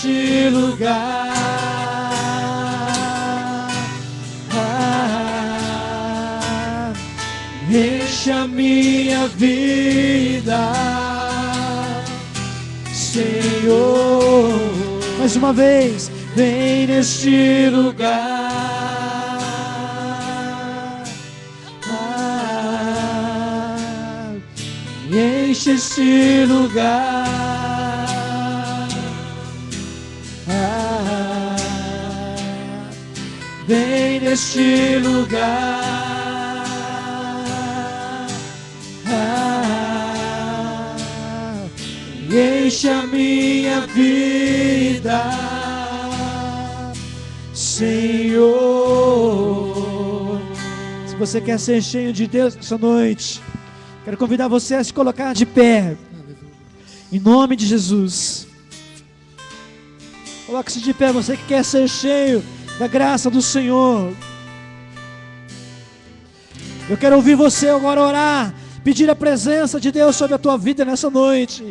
este lugar. Enche a minha vida, Senhor. Mais uma vez, vem neste lugar. Enche este lugar. Vem neste lugar. Enche a minha vida, Senhor. Se você quer ser cheio de Deus essa noite, quero convidar você a se colocar de pé, em nome de Jesus. Coloque-se de pé, você que quer ser cheio da graça do Senhor. Eu quero ouvir você agora orar, pedir a presença de Deus sobre a tua vida nessa noite.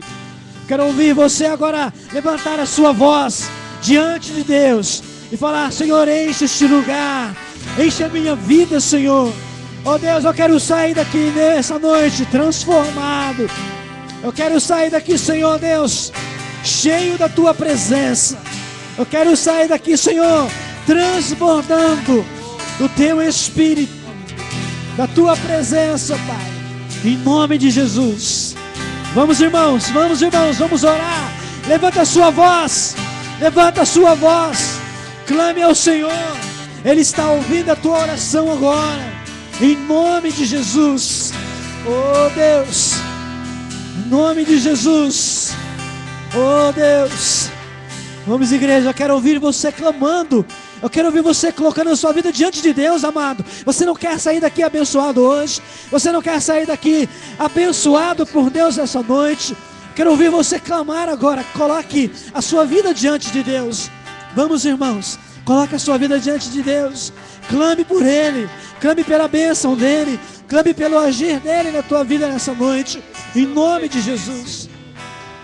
Quero ouvir você agora levantar a sua voz diante de Deus e falar: Senhor, enche este lugar, enche a minha vida, Senhor. Oh Deus, eu quero sair daqui nessa noite transformado. Eu quero sair daqui, Senhor Deus, cheio da tua presença. Eu quero sair daqui, Senhor, transbordando do teu Espírito, da tua presença, Pai, em nome de Jesus. Vamos, irmãos, vamos orar. Levanta a sua voz, clame ao Senhor. Ele está ouvindo a tua oração agora, em nome de Jesus. Oh Deus, em nome de Jesus. Oh Deus. Vamos, igreja, eu quero ouvir você clamando. Eu quero ouvir você colocando a sua vida diante de Deus, amado. Você não quer sair daqui abençoado hoje? Você não quer sair daqui abençoado por Deus essa noite? Quero ouvir você clamar agora. Coloque a sua vida diante de Deus. Vamos, irmãos, coloque a sua vida diante de Deus. Clame por Ele, clame pela bênção dEle, clame pelo agir dEle na tua vida nessa noite, em nome de Jesus.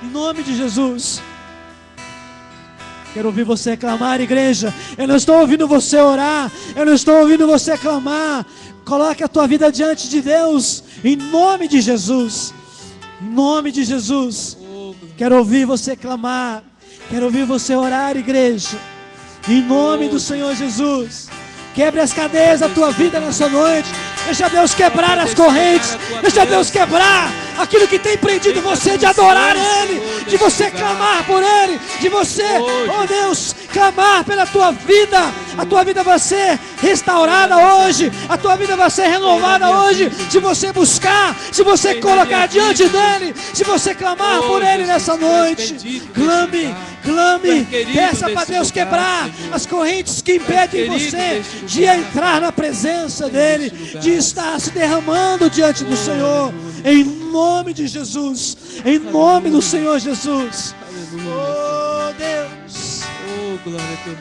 Em nome de Jesus. Quero ouvir você clamar, igreja. Eu não estou ouvindo você orar, eu não estou ouvindo você clamar. Coloque a tua vida diante de Deus, em nome de Jesus. Em nome de Jesus. Quero ouvir você clamar, quero ouvir você orar, igreja, em nome do Senhor Jesus. Quebre as cadeias da tua vida nessa noite. Deixa Deus quebrar as correntes. Deixa Deus quebrar aquilo que tem prendido você de adorar Ele, de você clamar por Ele, de você, oh Deus, clamar pela tua vida. A tua vida vai ser restaurada hoje, a tua vida vai ser renovada hoje, se você buscar, se você colocar diante dEle, se você clamar por Ele nessa noite. Clame, peça para Deus quebrar as correntes que impedem você de entrar na presença dEle, de estar se derramando diante do Senhor, em nome de Jesus, em nome do Senhor Jesus. Oh Deus,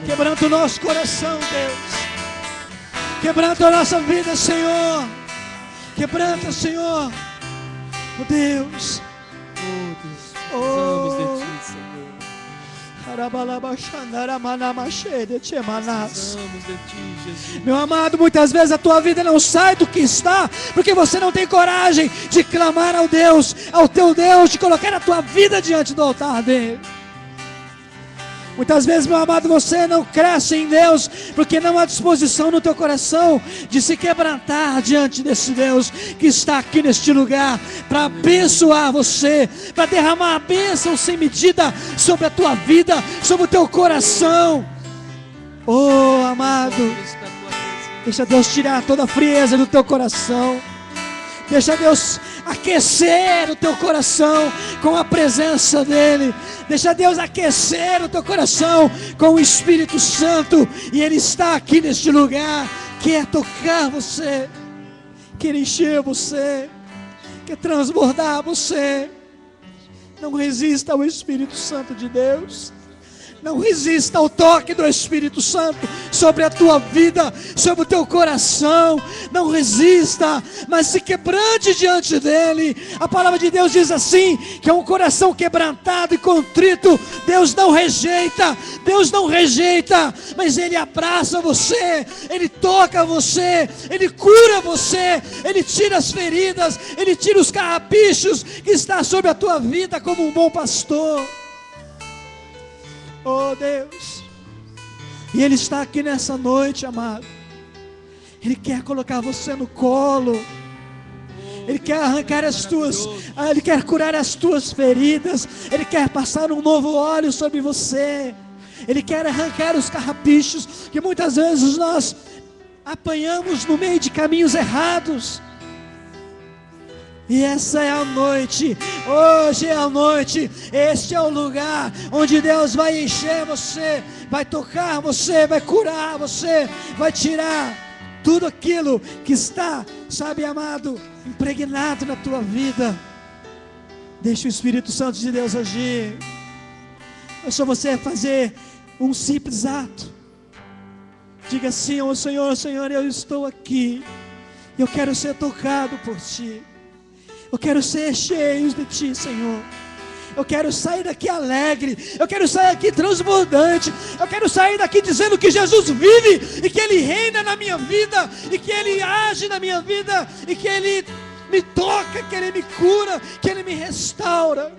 quebrando o nosso coração, Deus, quebrando a nossa vida, Senhor, quebranta, Senhor, oh Deus, precisamos de Ti, Senhor. Precisamos de Ti, Jesus. Meu amado, muitas vezes a tua vida não sai do que está, porque você não tem coragem de clamar ao Deus, ao teu Deus, de colocar a tua vida diante do altar dele. Muitas vezes, meu amado, você não cresce em Deus, porque não há disposição no teu coração de se quebrantar diante desse Deus que está aqui neste lugar, para abençoar você, para derramar a bênção sem medida sobre a tua vida, sobre o teu coração. Oh, amado, deixa Deus tirar toda a frieza do teu coração. Deixa Deus aquecer o teu coração com a presença dEle. Deixa Deus aquecer o teu coração com o Espírito Santo. E Ele está aqui neste lugar. Quer tocar você, quer encher você, quer transbordar você. Não resista ao Espírito Santo de Deus. Não resista ao toque do Espírito Santo sobre a tua vida, sobre o teu coração. Não resista, mas se quebrante diante dele. A palavra de Deus diz assim, que é um coração quebrantado e contrito, Deus não rejeita. Deus não rejeita, mas Ele abraça você, Ele toca você, Ele cura você, Ele tira as feridas, Ele tira os carrapichos que está sobre a tua vida como um bom pastor. Oh Deus, e Ele está aqui nessa noite, amado. Ele quer colocar você no colo. Ele quer arrancar as tuas, Ele quer curar as tuas feridas. Ele quer passar um novo óleo sobre você. Ele quer arrancar os carrapichos que muitas vezes nós apanhamos no meio de caminhos errados. E essa é a noite, hoje é a noite, este é o lugar onde Deus vai encher você, vai tocar você, vai curar você, vai tirar tudo aquilo que está, sabe, amado, impregnado na tua vida. Deixa o Espírito Santo de Deus agir. É só você fazer um simples ato. Diga assim: oh Senhor, Senhor, eu estou aqui, eu quero ser tocado por Ti. Eu quero ser cheio de Ti, Senhor. Eu quero sair daqui alegre. Eu quero sair daqui transbordante. Eu quero sair daqui dizendo que Jesus vive e que Ele reina na minha vida e que Ele age na minha vida e que Ele me toca, que Ele me cura, que Ele me restaura.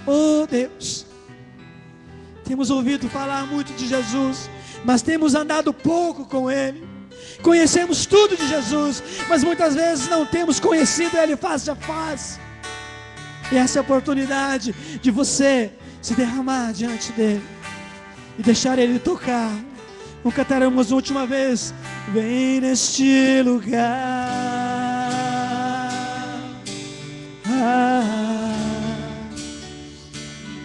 Oh Deus, temos ouvido falar muito de Jesus, mas temos andado pouco com Ele. Conhecemos tudo de Jesus, mas muitas vezes não temos conhecido Ele face a face. E essa é a oportunidade de você se derramar diante dEle e deixar Ele tocar. Vamos cantar uma última vez. Vem neste lugar,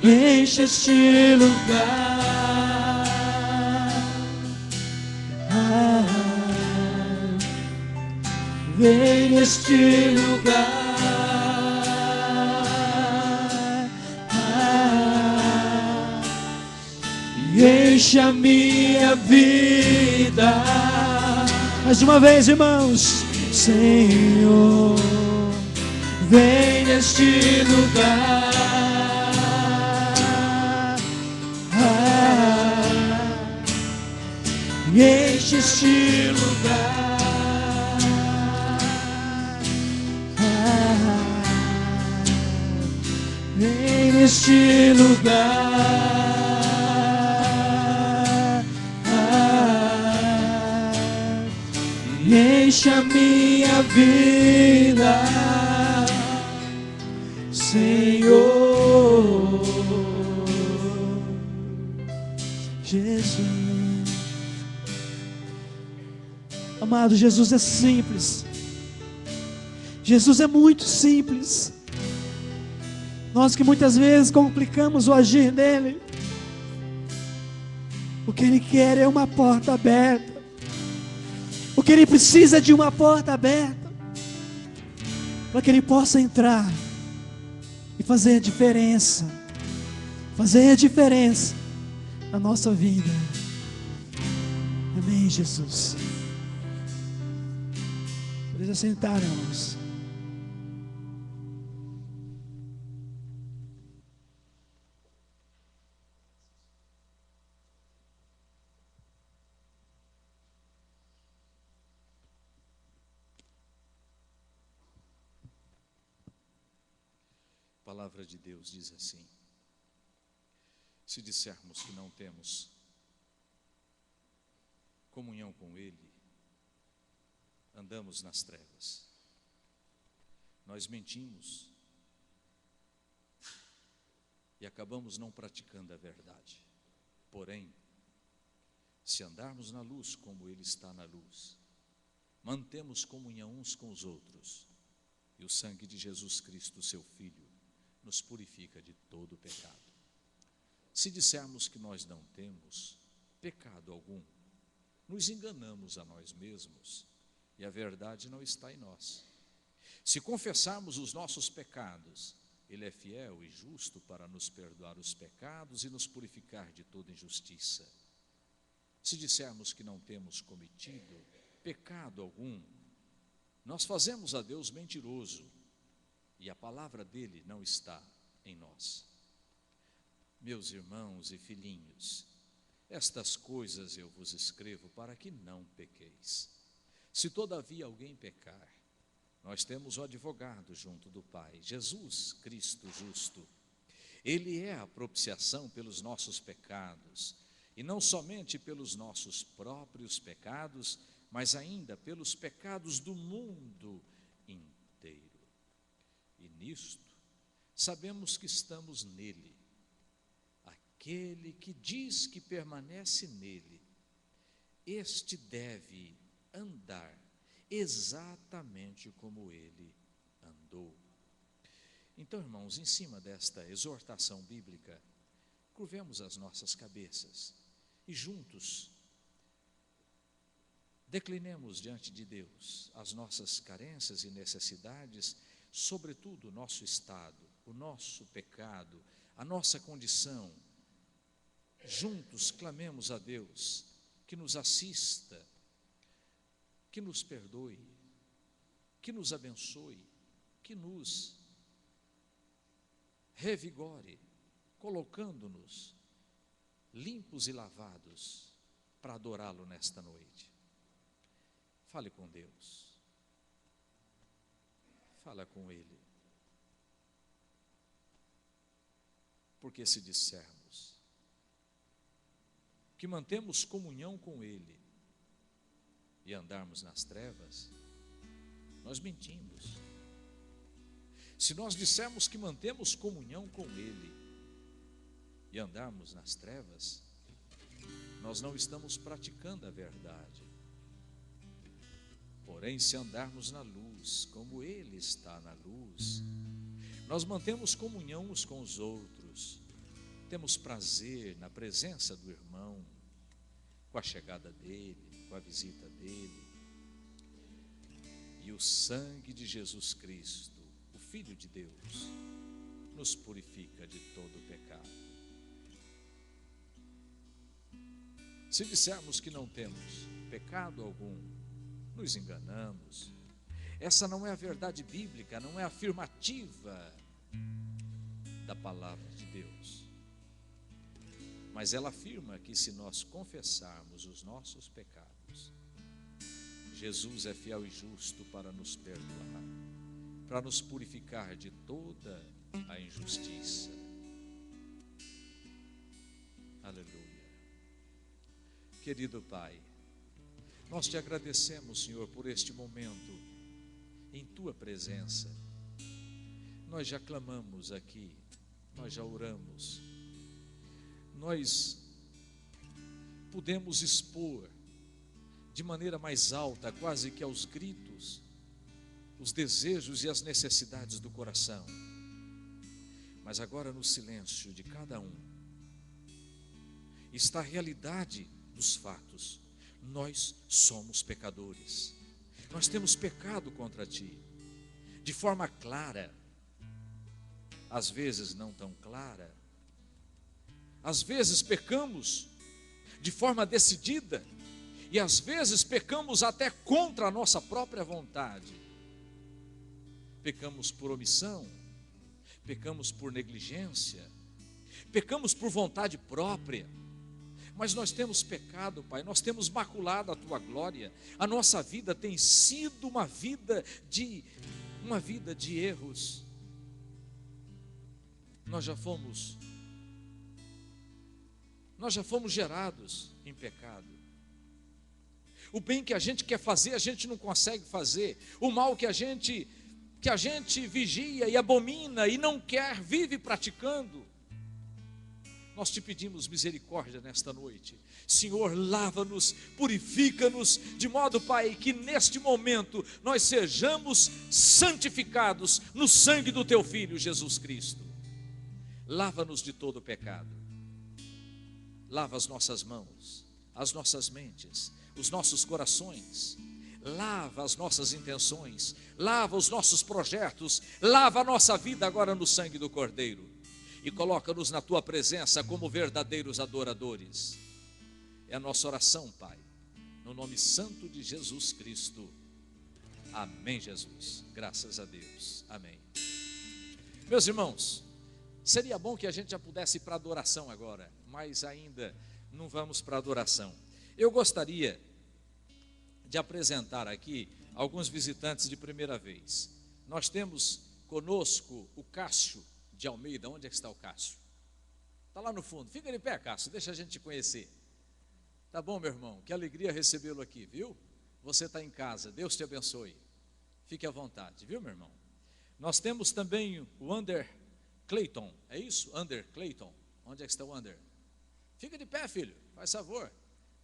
enche este lugar. Vem neste lugar, e enche a minha vida. Mais uma vez, irmãos. Senhor, vem neste lugar, e enche este lugar. Vem neste lugar, e enche a minha vida, Senhor. Jesus, amado, Jesus é simples. Jesus é muito simples. Nós que muitas vezes complicamos o agir dele. O que Ele quer é uma porta aberta. O que Ele precisa é de uma porta aberta, para que Ele possa entrar e fazer a diferença. Fazer a diferença na nossa vida. Amém, Jesus. Pode sentar, irmãos. A palavra de Deus diz assim: se dissermos que não temos comunhão com Ele, andamos nas trevas, nós mentimos e acabamos não praticando a verdade. Porém, se andarmos na luz como Ele está na luz, mantemos comunhão uns com os outros, e o sangue de Jesus Cristo, seu Filho, nos purifica de todo pecado. Se dissermos que nós não temos pecado algum, nos enganamos a nós mesmos e a verdade não está em nós. Se confessarmos os nossos pecados, Ele é fiel e justo para nos perdoar os pecados e nos purificar de toda injustiça. Se dissermos que não temos cometido pecado algum, nós fazemos a Deus mentiroso e a palavra dele não está em nós. Meus irmãos e filhinhos, estas coisas eu vos escrevo para que não pequeis. Se todavia alguém pecar, nós temos o advogado junto do Pai, Jesus Cristo justo. Ele é a propiciação pelos nossos pecados, e não somente pelos nossos próprios pecados, mas ainda pelos pecados do mundo inteiro. E nisto sabemos que estamos nele. Aquele que diz que permanece nele, este deve andar exatamente como ele andou. Então, irmãos, em cima desta exortação bíblica, curvemos as nossas cabeças e juntos declinemos diante de Deus as nossas carências e necessidades, sobretudo o nosso estado, o nosso pecado, a nossa condição. Juntos clamemos a Deus que nos assista, que nos perdoe, que nos abençoe, que nos revigore, colocando-nos limpos e lavados para adorá-lo nesta noite. Fale com Deus, fala com Ele, porque se dissermos que mantemos comunhão com Ele e andarmos nas trevas, nós mentimos. Se nós dissermos que mantemos comunhão com Ele e andarmos nas trevas, nós não estamos praticando a verdade. Porém, se andarmos na luz, como Ele está na luz, nós mantemos comunhão uns com os outros, temos prazer na presença do irmão, com a chegada dele, com a visita dele. E o sangue de Jesus Cristo, o Filho de Deus, nos purifica de todo o pecado. Se dissermos que não temos pecado algum, nos enganamos. Essa não é a verdade bíblica, não é a afirmativa da palavra de Deus. Mas ela afirma que se nós confessarmos os nossos pecados, Jesus é fiel e justo para nos perdoar, para nos purificar de toda a injustiça. Aleluia. Querido Pai, nós te agradecemos, Senhor, por este momento em Tua presença. Nós já clamamos aqui, nós já oramos, nós pudemos expor de maneira mais alta, quase que aos gritos, os desejos e as necessidades do coração. Mas agora no silêncio de cada um está a realidade dos fatos. Nós somos pecadores, nós temos pecado contra Ti, de forma clara, às vezes não tão clara, às vezes pecamos de forma decidida, e às vezes pecamos até contra a nossa própria vontade. Pecamos por omissão, pecamos por negligência, pecamos por vontade própria. Mas nós temos pecado, Pai, nós temos maculado a Tua glória. A nossa vida tem sido uma vida de erros. Nós já fomos gerados em pecado. O bem que a gente quer fazer, a gente não consegue fazer. O mal que a gente vigia e abomina e não quer, vive praticando. Nós te pedimos misericórdia nesta noite. Senhor, lava-nos, purifica-nos, de modo, Pai, que neste momento nós sejamos santificados no sangue do Teu Filho, Jesus Cristo. Lava-nos de todo o pecado. Lava as nossas mãos, as nossas mentes, os nossos corações. lava as nossas intenções, lava os nossos projetos, lava a nossa vida agora no sangue do Cordeiro e coloca-nos na tua presença como verdadeiros adoradores. É a nossa oração, Pai, no nome santo de Jesus Cristo. Amém, Jesus. Graças a Deus. Amém. Meus irmãos, seria bom que a gente já pudesse ir para a adoração agora, mas ainda não vamos para a adoração. Eu gostaria de apresentar aqui alguns visitantes de primeira vez. Nós temos conosco o Cássio de Almeida. Onde é que está o Cássio? Está lá no fundo. Fica de pé, Cássio, deixa a gente te conhecer. Tá bom, meu irmão? Que alegria recebê-lo aqui, viu? Você está em casa, Deus te abençoe. Fique à vontade, viu, meu irmão? Nós temos também o Ander Clayton, é isso? Ander Clayton. Onde é que está o Ander? Fica de pé, filho, faz favor.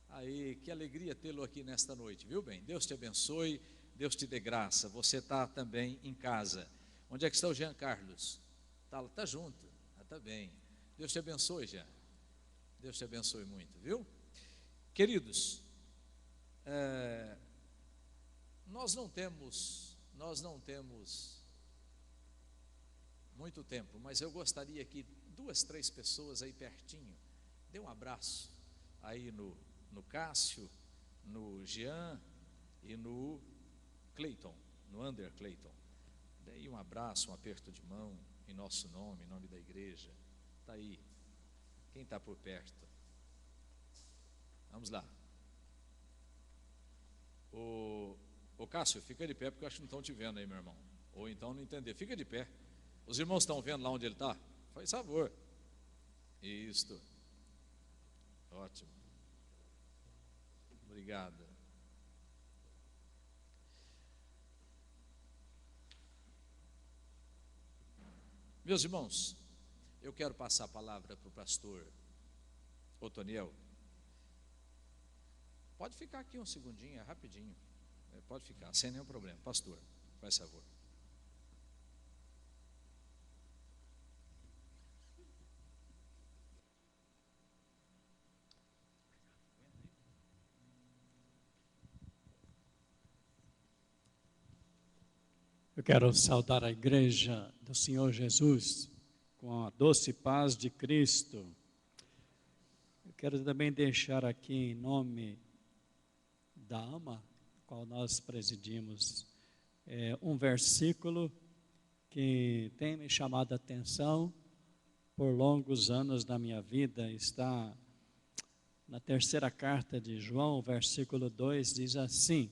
Aí, que alegria tê-lo aqui nesta noite, viu bem? Deus te abençoe, Deus te dê graça. Você está também em casa. Onde é que está o Jean Carlos? Está junto, está bem. Deus te abençoe, Jean. Deus te abençoe muito, viu? Queridos, nós não temos muito tempo, mas eu gostaria que 2, 3 pessoas aí pertinho, dê um abraço aí no Cássio, no Jean e no Clayton, no Ander Clayton. Dê um abraço, um aperto de mão, em nosso nome, em nome da igreja. Está aí, quem está por perto? Vamos lá. O Cássio, fica de pé, porque eu acho que não estão te vendo aí, meu irmão. Ou então não entender, fica de pé. Os irmãos estão vendo lá onde ele está? Faz favor. Isto. Ótimo. Obrigado. Meus irmãos, eu quero passar a palavra para o pastor Otoniel. Pode ficar aqui um segundinho, é rapidinho. Pode ficar, sem nenhum problema. Pastor, faz favor. Eu quero saudar a igreja do Senhor Jesus com a doce paz de Cristo. Eu quero também deixar aqui em nome da AMA, qual nós presidimos, um versículo que tem me chamado a atenção por longos anos da minha vida. Está na 3ª carta de João, versículo 2, diz assim.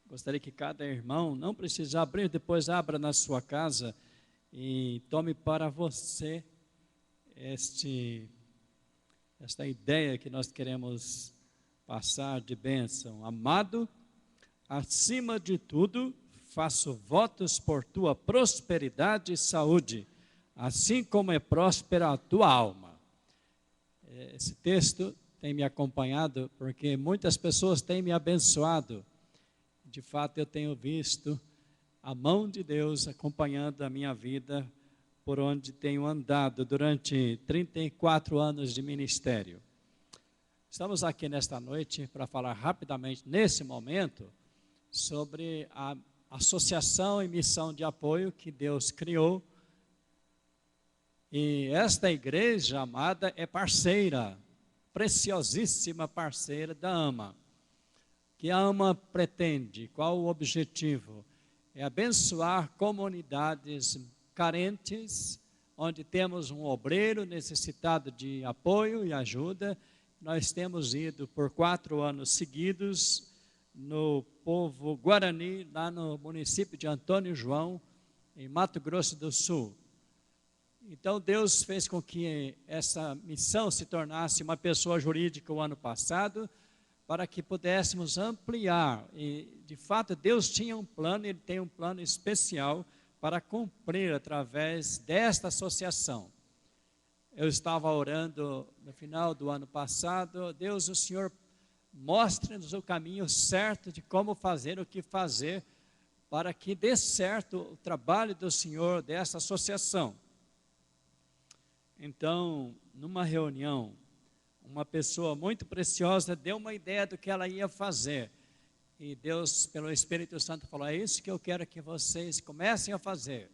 Gostaria que cada irmão, não precisa abrir, depois abra na sua casa e tome para você esta ideia que nós queremos passar de bênção. Amado, acima de tudo, faço votos por tua prosperidade e saúde, assim como é próspera a tua alma. Esse texto tem me acompanhado porque muitas pessoas têm me abençoado. De fato, eu tenho visto a mão de Deus acompanhando a minha vida por onde tenho andado durante 34 anos de ministério. Estamos aqui nesta noite para falar rapidamente, nesse momento, sobre a associação e missão de apoio que Deus criou. E esta igreja amada é parceira, preciosíssima parceira da AMA. Que a AMA pretende, qual o objetivo? É abençoar comunidades carentes, onde temos um obreiro necessitado de apoio e ajuda. Nós temos ido por 4 anos seguidos no povo Guarani, lá no município de Antônio João, em Mato Grosso do Sul. Então Deus fez com que essa missão se tornasse uma pessoa jurídica o ano passado, para que pudéssemos ampliar. E, de fato, Deus tinha um plano, Ele tem um plano especial para cumprir através desta associação. Eu estava orando no final do ano passado, Deus, o Senhor, mostre-nos o caminho certo de como fazer, o que fazer, para que dê certo o trabalho do Senhor dessa associação. Então, numa reunião, uma pessoa muito preciosa deu uma ideia do que ela ia fazer. E Deus, pelo Espírito Santo, falou: é isso que eu quero que vocês comecem a fazer.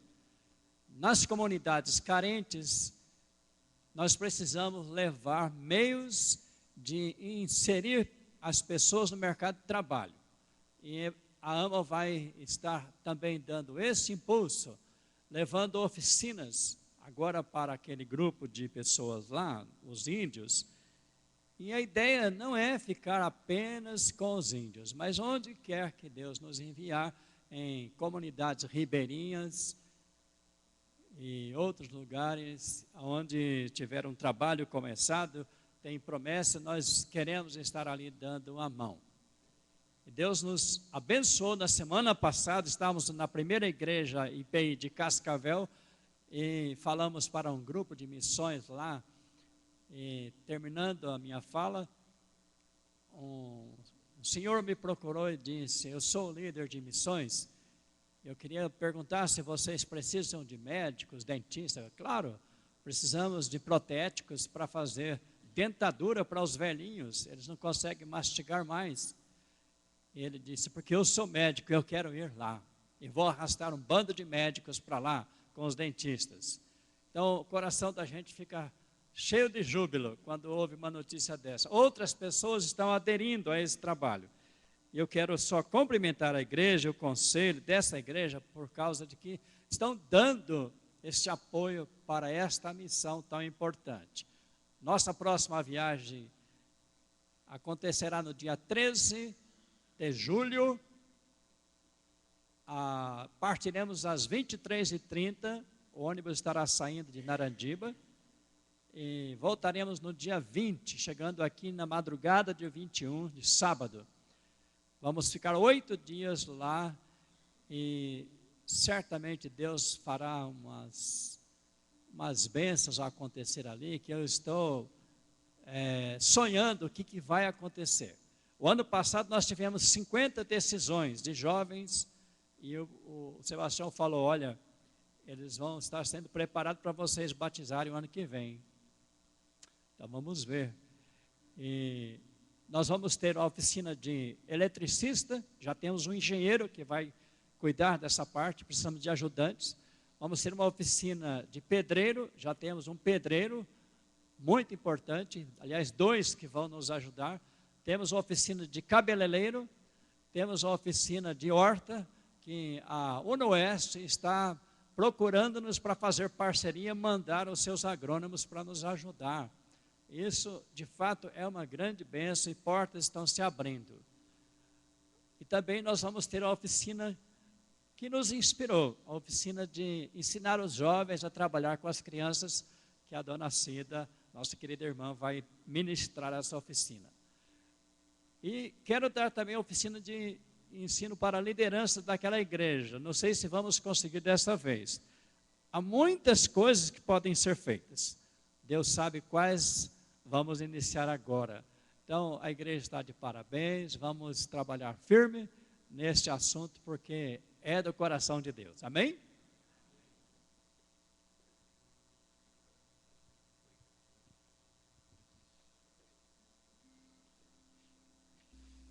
Nas comunidades carentes, nós precisamos levar meios de inserir as pessoas no mercado de trabalho. E a AMA vai estar também dando esse impulso, levando oficinas agora para aquele grupo de pessoas lá, os índios. E a ideia não é ficar apenas com os índios, mas onde quer que Deus nos enviar, em comunidades ribeirinhas e outros lugares onde tiver um trabalho começado, tem promessa, nós queremos estar ali dando uma mão. E Deus nos abençoou. Na semana passada, estávamos na primeira igreja IPI de Cascavel e falamos para um grupo de missões lá. E terminando a minha fala, um senhor me procurou e disse: eu sou líder de missões, eu queria perguntar se vocês precisam de médicos, dentistas. Claro, precisamos de protéticos para fazer dentadura para os velhinhos, eles não conseguem mastigar mais. E ele disse: porque eu sou médico, eu quero ir lá, e vou arrastar um bando de médicos para lá, com os dentistas. Então o coração da gente fica cheio de júbilo quando ouve uma notícia dessa. Outras pessoas estão aderindo a esse trabalho. E eu quero só cumprimentar a igreja, o conselho dessa igreja, por causa de que estão dando este apoio para esta missão tão importante. Nossa próxima viagem acontecerá no dia 13 de julho. Partiremos às 23h30, o ônibus estará saindo de Narandiba. E voltaremos no dia 20, chegando aqui na madrugada de 21, de sábado. Vamos ficar 8 dias lá e certamente Deus fará umas bênçãos a acontecer ali, que eu estou sonhando o que vai acontecer. O ano passado nós tivemos 50 decisões de jovens e o Sebastião falou: olha, eles vão estar sendo preparados para vocês batizarem o ano que vem. Então vamos ver. E nós vamos ter a oficina de eletricista, já temos um engenheiro que vai cuidar dessa parte, precisamos de ajudantes. Vamos ter uma oficina de pedreiro, já temos um pedreiro muito importante, aliás 2 que vão nos ajudar. Temos a oficina de cabeleireiro, temos a oficina de horta, que a UNOeste está procurando-nos para fazer parceria, mandar os seus agrônomos para nos ajudar. Isso, de fato, é uma grande bênção e portas estão se abrindo. E também nós vamos ter a oficina que nos inspirou, a oficina de ensinar os jovens a trabalhar com as crianças, que a dona Cida, nossa querida irmã, vai ministrar essa oficina. E quero dar também a oficina de ensino para a liderança daquela igreja. Não sei se vamos conseguir dessa vez. Há muitas coisas que podem ser feitas. Deus sabe quais vamos iniciar agora. Então, a igreja está de parabéns, vamos trabalhar firme neste assunto, porque é do coração de Deus. Amém?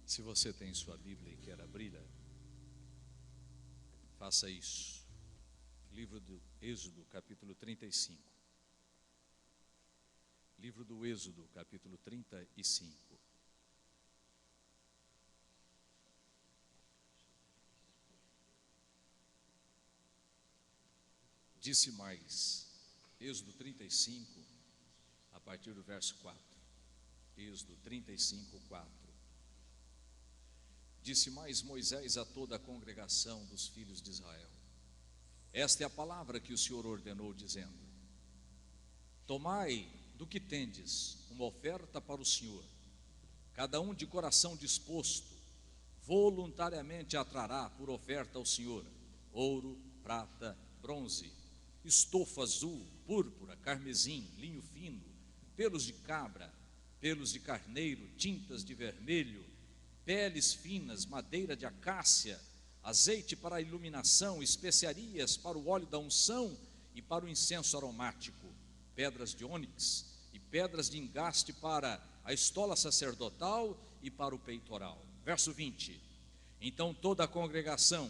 Se você tem sua Bíblia e quer abri-la, faça isso. Livro do Êxodo, capítulo 35. Livro do Êxodo, capítulo 35. Disse mais, Êxodo 35, a partir do verso 4. Êxodo 35, 4. Disse mais Moisés a toda a congregação dos filhos de Israel: esta é a palavra que o Senhor ordenou, dizendo: tomai do que tendes uma oferta para o Senhor, cada um de coração disposto, voluntariamente a trará por oferta ao Senhor ouro, prata, bronze, estofa azul, púrpura, carmesim, linho fino, pelos de cabra, pelos de carneiro, tintas de vermelho, peles finas, madeira de acácia, azeite para a iluminação, especiarias para o óleo da unção e para o incenso aromático, pedras de ônix e pedras de engaste para a estola sacerdotal e para o peitoral. Verso 20: Então toda a congregação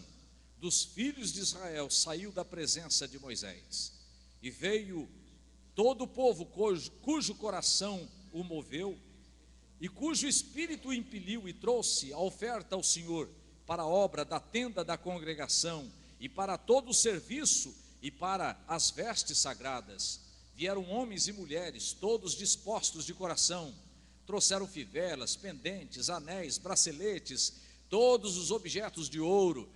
dos filhos de Israel saiu da presença de Moisés, e veio todo o povo cujo coração o moveu, e cujo espírito o impeliu, e trouxe a oferta ao Senhor para a obra da tenda da congregação, e para todo o serviço, e para as vestes sagradas. Vieram homens e mulheres, todos dispostos de coração, trouxeram fivelas, pendentes, anéis, braceletes, todos os objetos de ouro.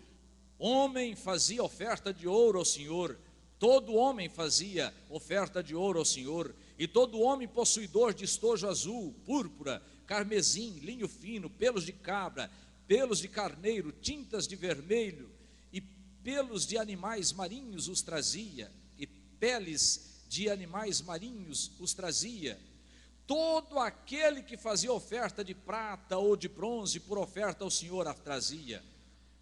Homem fazia oferta de ouro ao Senhor, todo homem fazia oferta de ouro ao Senhor, e todo homem possuidor de estojo azul, púrpura, carmesim, linho fino, pelos de cabra, pelos de carneiro, tintas de vermelho, e pelos de animais marinhos os trazia, e peles de animais marinhos os trazia. Todo aquele que fazia oferta de prata ou de bronze por oferta ao Senhor a trazia.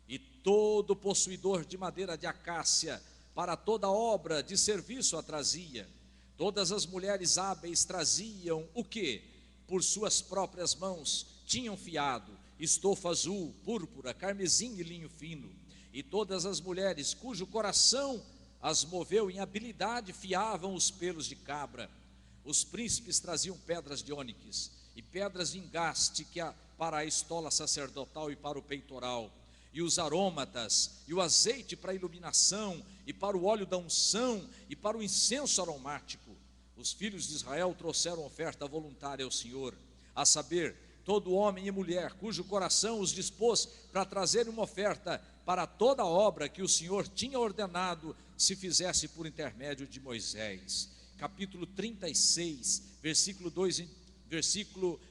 E todo possuidor de madeira de acácia para toda obra de serviço a trazia. Todas as mulheres hábeis traziam o que, por suas próprias mãos, tinham fiado, estofa azul, púrpura, carmesim e linho fino. E todas as mulheres cujo coração as moveu em habilidade fiavam os pelos de cabra. Os príncipes traziam pedras de ônix e pedras de engaste para a estola sacerdotal e para o peitoral, e os arômatas, e o azeite para a iluminação, e para o óleo da unção, e para o incenso aromático. Os filhos de Israel trouxeram oferta voluntária ao Senhor, a saber, todo homem e mulher, cujo coração os dispôs para trazer uma oferta para toda a obra que o Senhor tinha ordenado se fizesse por intermédio de Moisés. Capítulo 36, versículo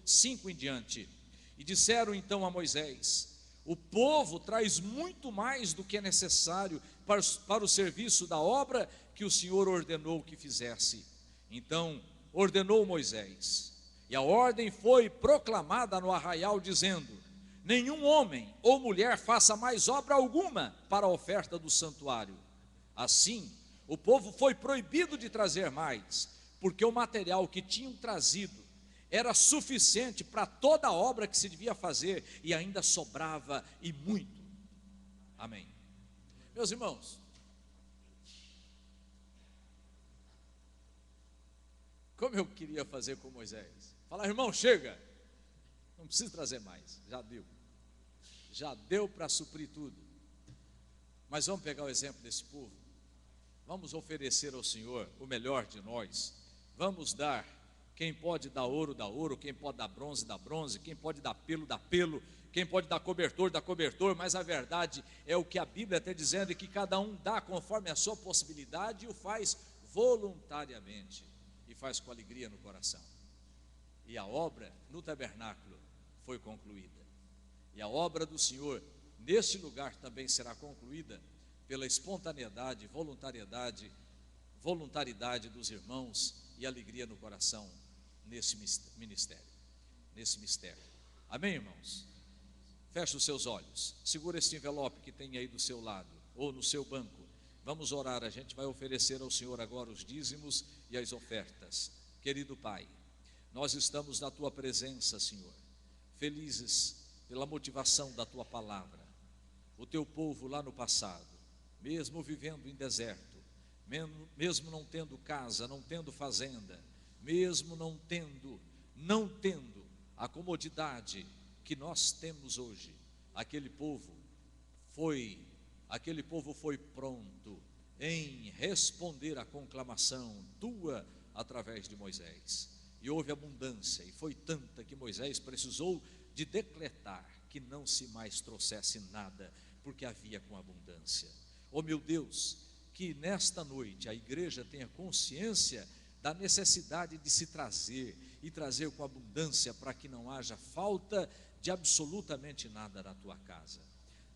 5 em diante. E disseram então a Moisés: o povo traz muito mais do que é necessário para o serviço da obra que o Senhor ordenou que fizesse. Então ordenou Moisés, e a ordem foi proclamada no arraial, dizendo: nenhum homem ou mulher faça mais obra alguma para a oferta do santuário. Assim, o povo foi proibido de trazer mais, porque o material que tinham trazido era suficiente para toda a obra que se devia fazer, e ainda sobrava e muito. Amém. Meus irmãos, como eu queria fazer com Moisés, falar: irmão, chega, não precisa trazer mais, já deu para suprir tudo. Mas vamos pegar o exemplo desse povo, vamos oferecer ao Senhor o melhor de nós, vamos dar. Quem pode dar ouro, dá ouro. Quem pode dar bronze, dá bronze. Quem pode dar pelo, dá pelo. Quem pode dar cobertor, dá cobertor. Mas a verdade é o que a Bíblia está dizendo, é que cada um dá conforme a sua possibilidade, e o faz voluntariamente, e faz com alegria no coração. E a obra no tabernáculo foi concluída, e a obra do Senhor neste lugar também será concluída pela espontaneidade, voluntariedade dos irmãos, e alegria no coração nesse mistério. Amém, irmãos? Feche os seus olhos, segura este envelope que tem aí do seu lado, ou no seu banco. Vamos orar. A gente vai oferecer ao Senhor agora os dízimos e as ofertas. Querido Pai, nós estamos na Tua presença, Senhor, felizes pela motivação da Tua palavra. O Teu povo lá no passado, mesmo vivendo em deserto, mesmo não tendo casa, não tendo fazenda, mesmo não tendo a comodidade que nós temos hoje, aquele povo foi pronto em responder à conclamação tua através de Moisés, e houve abundância, e foi tanta que Moisés precisou de decretar que não se mais trouxesse nada, porque havia com abundância. Oh meu Deus, que nesta noite a igreja tenha consciência da necessidade de se trazer, e trazer com abundância, para que não haja falta de absolutamente nada na tua casa.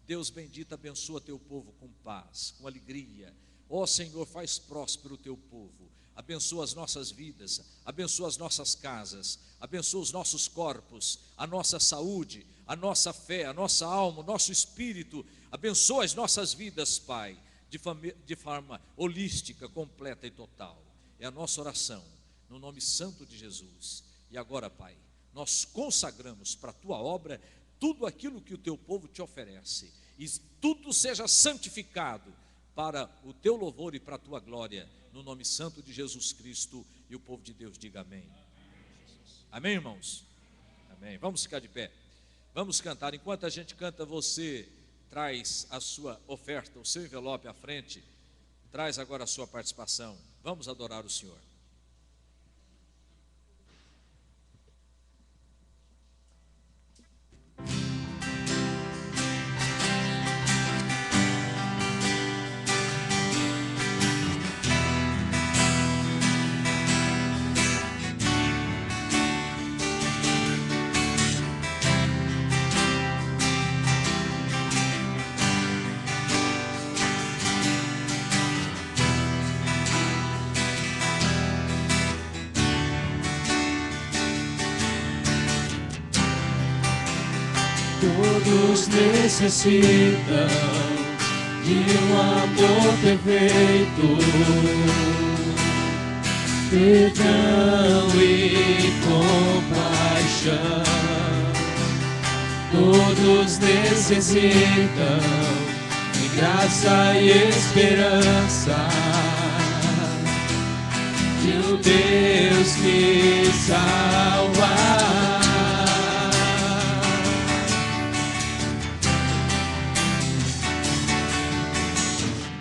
Deus bendito, abençoa teu povo com paz, com alegria. Ó Senhor, faz próspero o teu povo, abençoa as nossas vidas, abençoa as nossas casas, abençoa os nossos corpos, a nossa saúde, a nossa fé, a nossa alma, o nosso espírito, abençoa as nossas vidas, Pai, de forma holística, completa e total. É a nossa oração, no nome santo de Jesus. E agora, Pai, nós consagramos para a Tua obra tudo aquilo que o teu povo te oferece, e tudo seja santificado para o teu louvor e para a tua glória, no nome santo de Jesus Cristo. E o povo de Deus diga amém. Amém, irmãos? Amém. Vamos ficar de pé, vamos cantar. Enquanto a gente canta, você traz a sua oferta, o seu envelope à frente, traz agora a sua participação. Vamos adorar o Senhor. Todos necessitam de um amor perfeito, perdão e compaixão. Todos necessitam de graça e esperança, de um Deus que salva.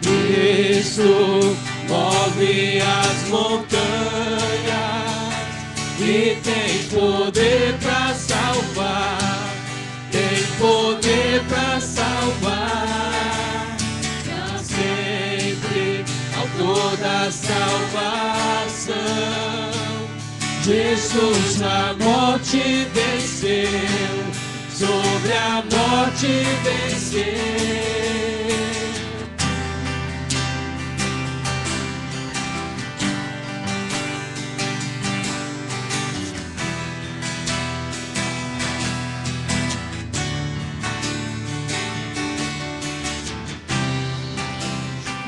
Cristo move as montanhas e tem poder para salvar, tem poder para salvar, para sempre, autor da salvação. Jesus a morte venceu, sobre a morte venceu.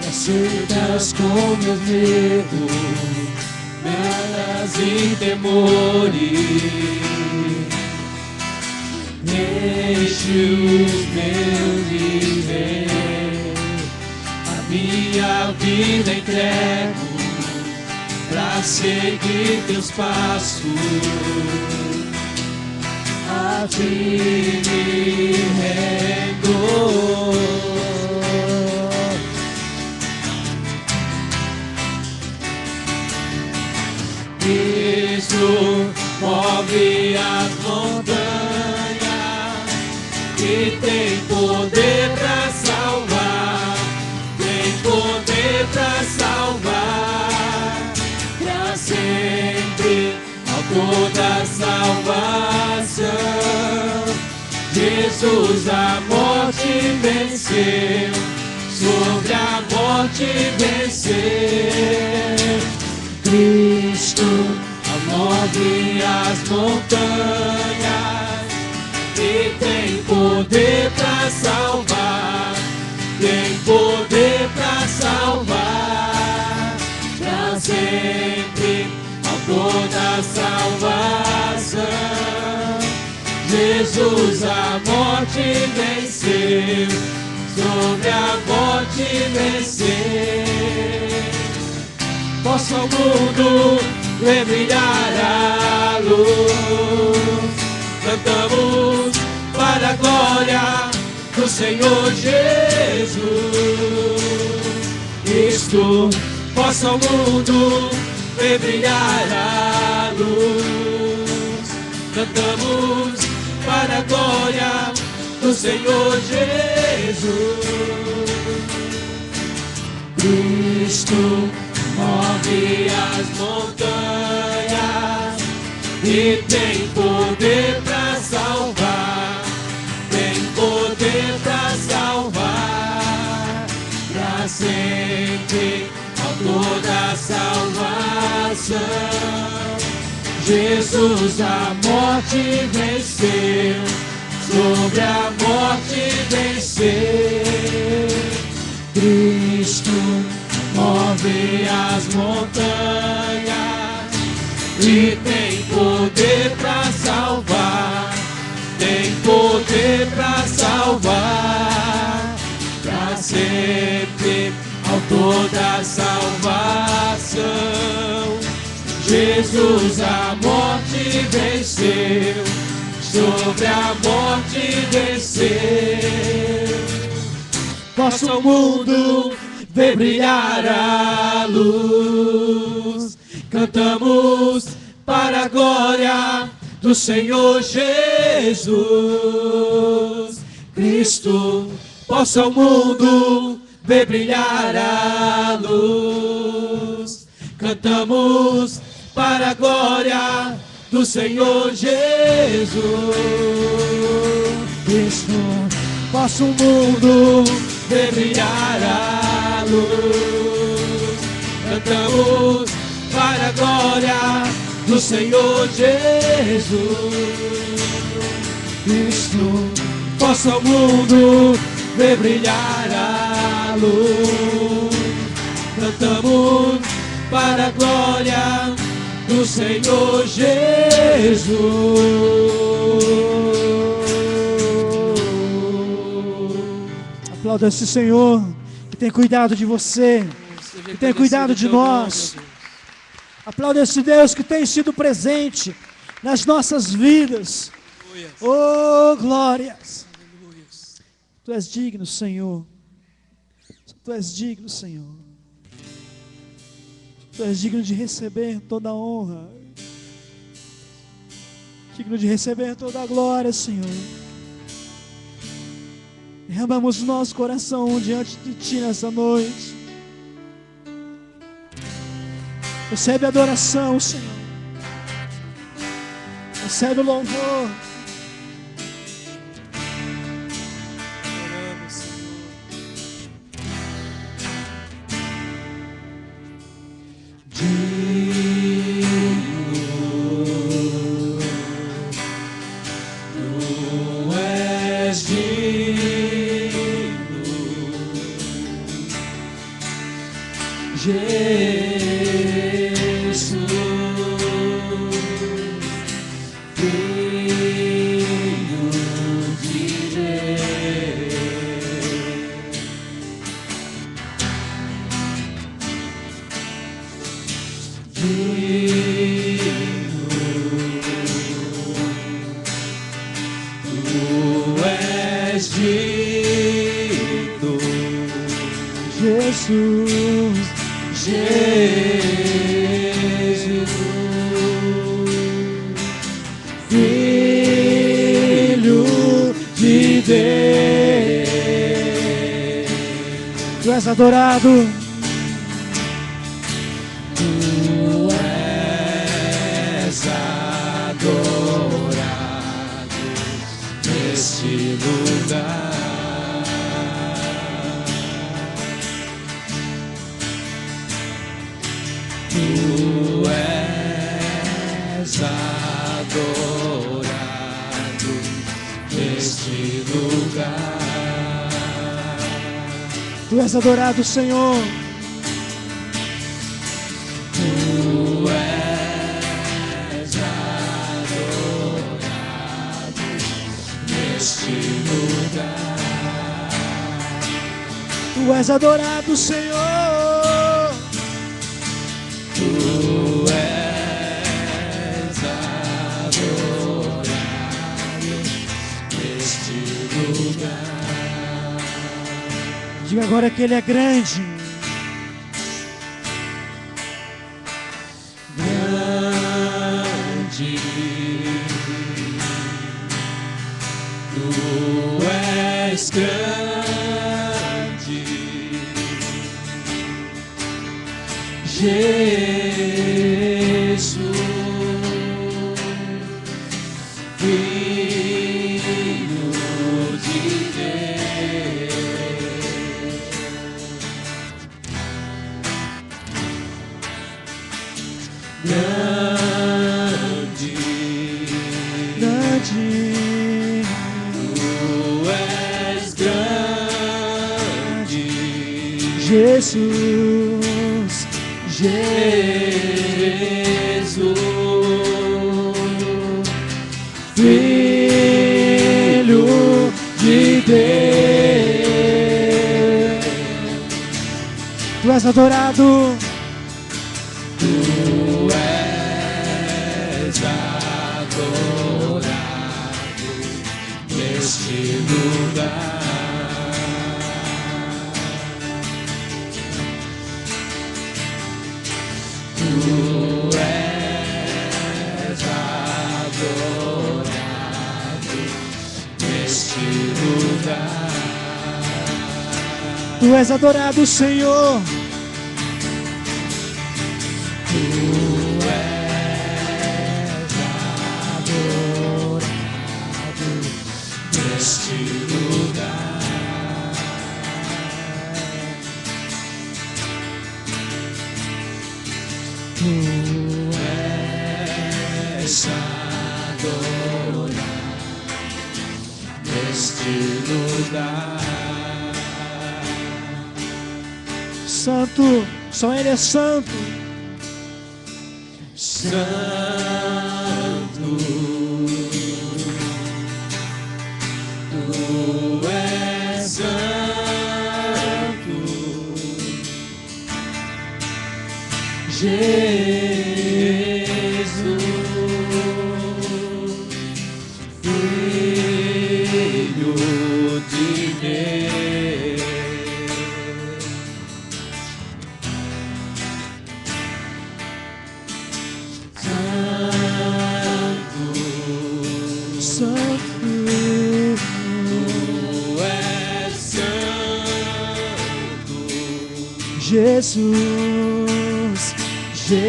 Aceitas com meus erros, metas e temores, deixe os meus viver, a minha vida entrego pra seguir teus passos, a ti me rendo. Cristo move as montanhas e tem poder para salvar, tem poder para salvar, para sempre, autor da salvação. Jesus a morte venceu, sobre a morte venceu. Cristo move as montanhas e tem poder para salvar, tem poder para salvar, para sempre, autor da salvação. Jesus a morte venceu, sobre a morte venceu. Possa o mundo ver brilhar a luz, cantamos para a glória do Senhor Jesus. Isto possa o mundo ver brilhar a luz, cantamos para a glória do Senhor Jesus. Cristo move as montanhas e tem poder para salvar, tem poder para salvar, para sempre, autor da salvação. Jesus a morte venceu, sobre a morte venceu. Cristo move as montanhas e tem poder para salvar, tem poder toda salvação. Jesus a morte venceu, sobre a morte venceu. Possa o mundo ver brilhar a luz. Cantamos para a glória do Senhor Jesus Cristo. Possa o mundo ver brilhar a luz. Cantamos para a glória do Senhor Jesus Cristo. Possa o mundo ver brilhar a luz. Cantamos para a glória do Senhor Jesus Cristo. Possa o mundo ver brilhar a luz. Cantamos para a glória do Senhor Jesus. Aplauda esse Senhor que tem cuidado de você, que tem cuidado de nós. Aplauda esse Deus que tem sido presente nas nossas vidas. Oh, glórias! Tu és digno, Senhor. Tu és digno, Senhor. Tu és digno de receber toda a honra. Digno de receber toda a glória, Senhor. Derramamos nosso coração diante de Ti nessa noite. Recebe a adoração, Senhor. Recebe o louvor. Oramos, Senhor. Tu és digno, Jesus, Filho de Tu és digno, Jesus, Jesus, Filho de Deus. Tu és adorado. Tu és adorado neste lugar. Tu és adorado neste lugar. Tu és adorado, Senhor. Tu és adorado neste lugar. Tu és adorado, Senhor. Tu és adorado neste lugar. Diga agora que Ele é grande. Grande, Tu és grande, Jesus, Filho de Deus. Grande, Grande, Tu és grande, Jesus, Jesus, Filho de Deus. Tu és adorado. Tu és adorado neste lugar. Tu és adorado neste lugar. Tu és adorado, Senhor. Tu és adorado neste lugar. Tu és adorado neste lugar. Santo, só Ele é santo. Santo, Tu és santo, Jesus, Filho de Deus. Santo, Tu és santo, Jesus, Jesus,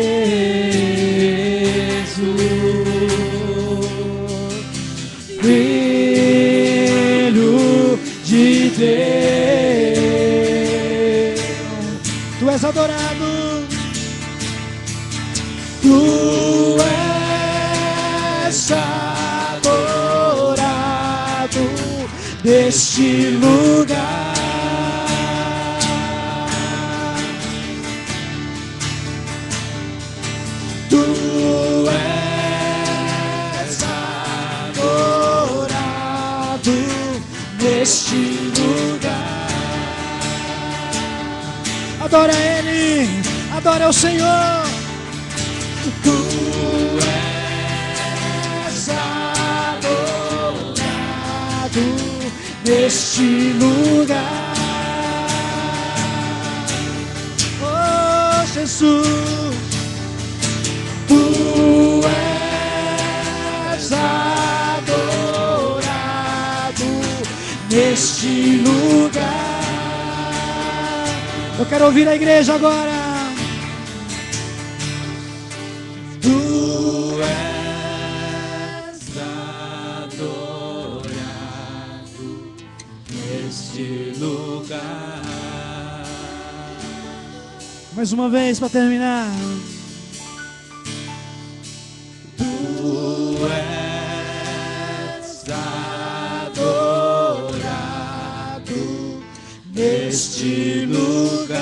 Filho de Deus. Tu és adorado. Tu és adorado neste lugar. Tu és adorado neste lugar. Adora Ele, adora o Senhor. Tu és adorado neste lugar. Oh, Jesus, Tu és adorado neste lugar. eu quero ouvir a igreja agora. Tu és adorado neste lugar. Mais uma vez para terminar. Tu és adorado neste lugar.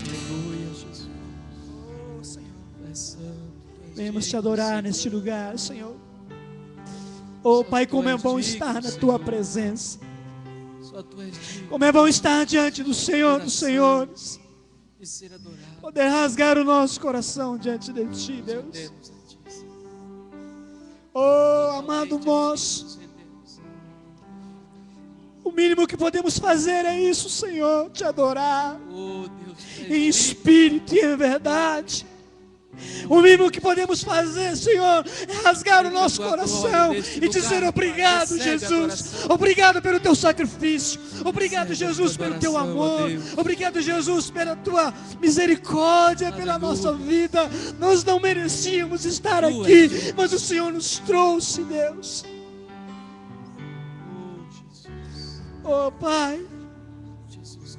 Aleluia, Jesus. Oh, Senhor. Tu és santo, tu és Venhamos te digno, adorar Senhor. neste lugar, Senhor. Oh, Pai, como é bom estar na Tua presença. Só Tu és digno Como é bom estar diante do Senhor dos Senhores. de ser adorado. Poder rasgar o nosso coração diante de Ti, Deus. Rendemos a Ti, Senhor. Oh, amado nosso. Nos rendemos. O mínimo que podemos fazer é isso, Senhor. Te adorar Oh, Deus, Tu és em digno. espírito e em verdade. O mínimo que podemos fazer, Senhor, é rasgar o nosso coração e dizer obrigado, Jesus. Obrigado pelo Teu sacrifício. Obrigado, Jesus, pelo Teu amor. Obrigado, Jesus, pela Tua misericórdia, pela nossa vida. Nós não merecíamos estar aqui, mas o Senhor nos trouxe, Deus. Oh, Jesus. Oh, Pai. Jesus.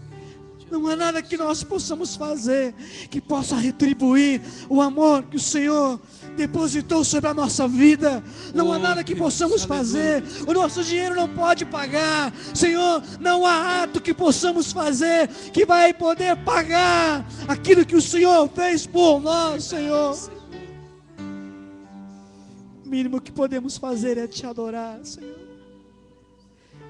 Não há nada que nós possamos fazer que possa retribuir o amor que o Senhor depositou sobre a nossa vida. Não há nada que possamos fazer. O nosso dinheiro não pode pagar. Senhor, não há ato que possamos fazer que vai poder pagar aquilo que o Senhor fez por nós, Senhor. O mínimo que podemos fazer é te adorar, Senhor.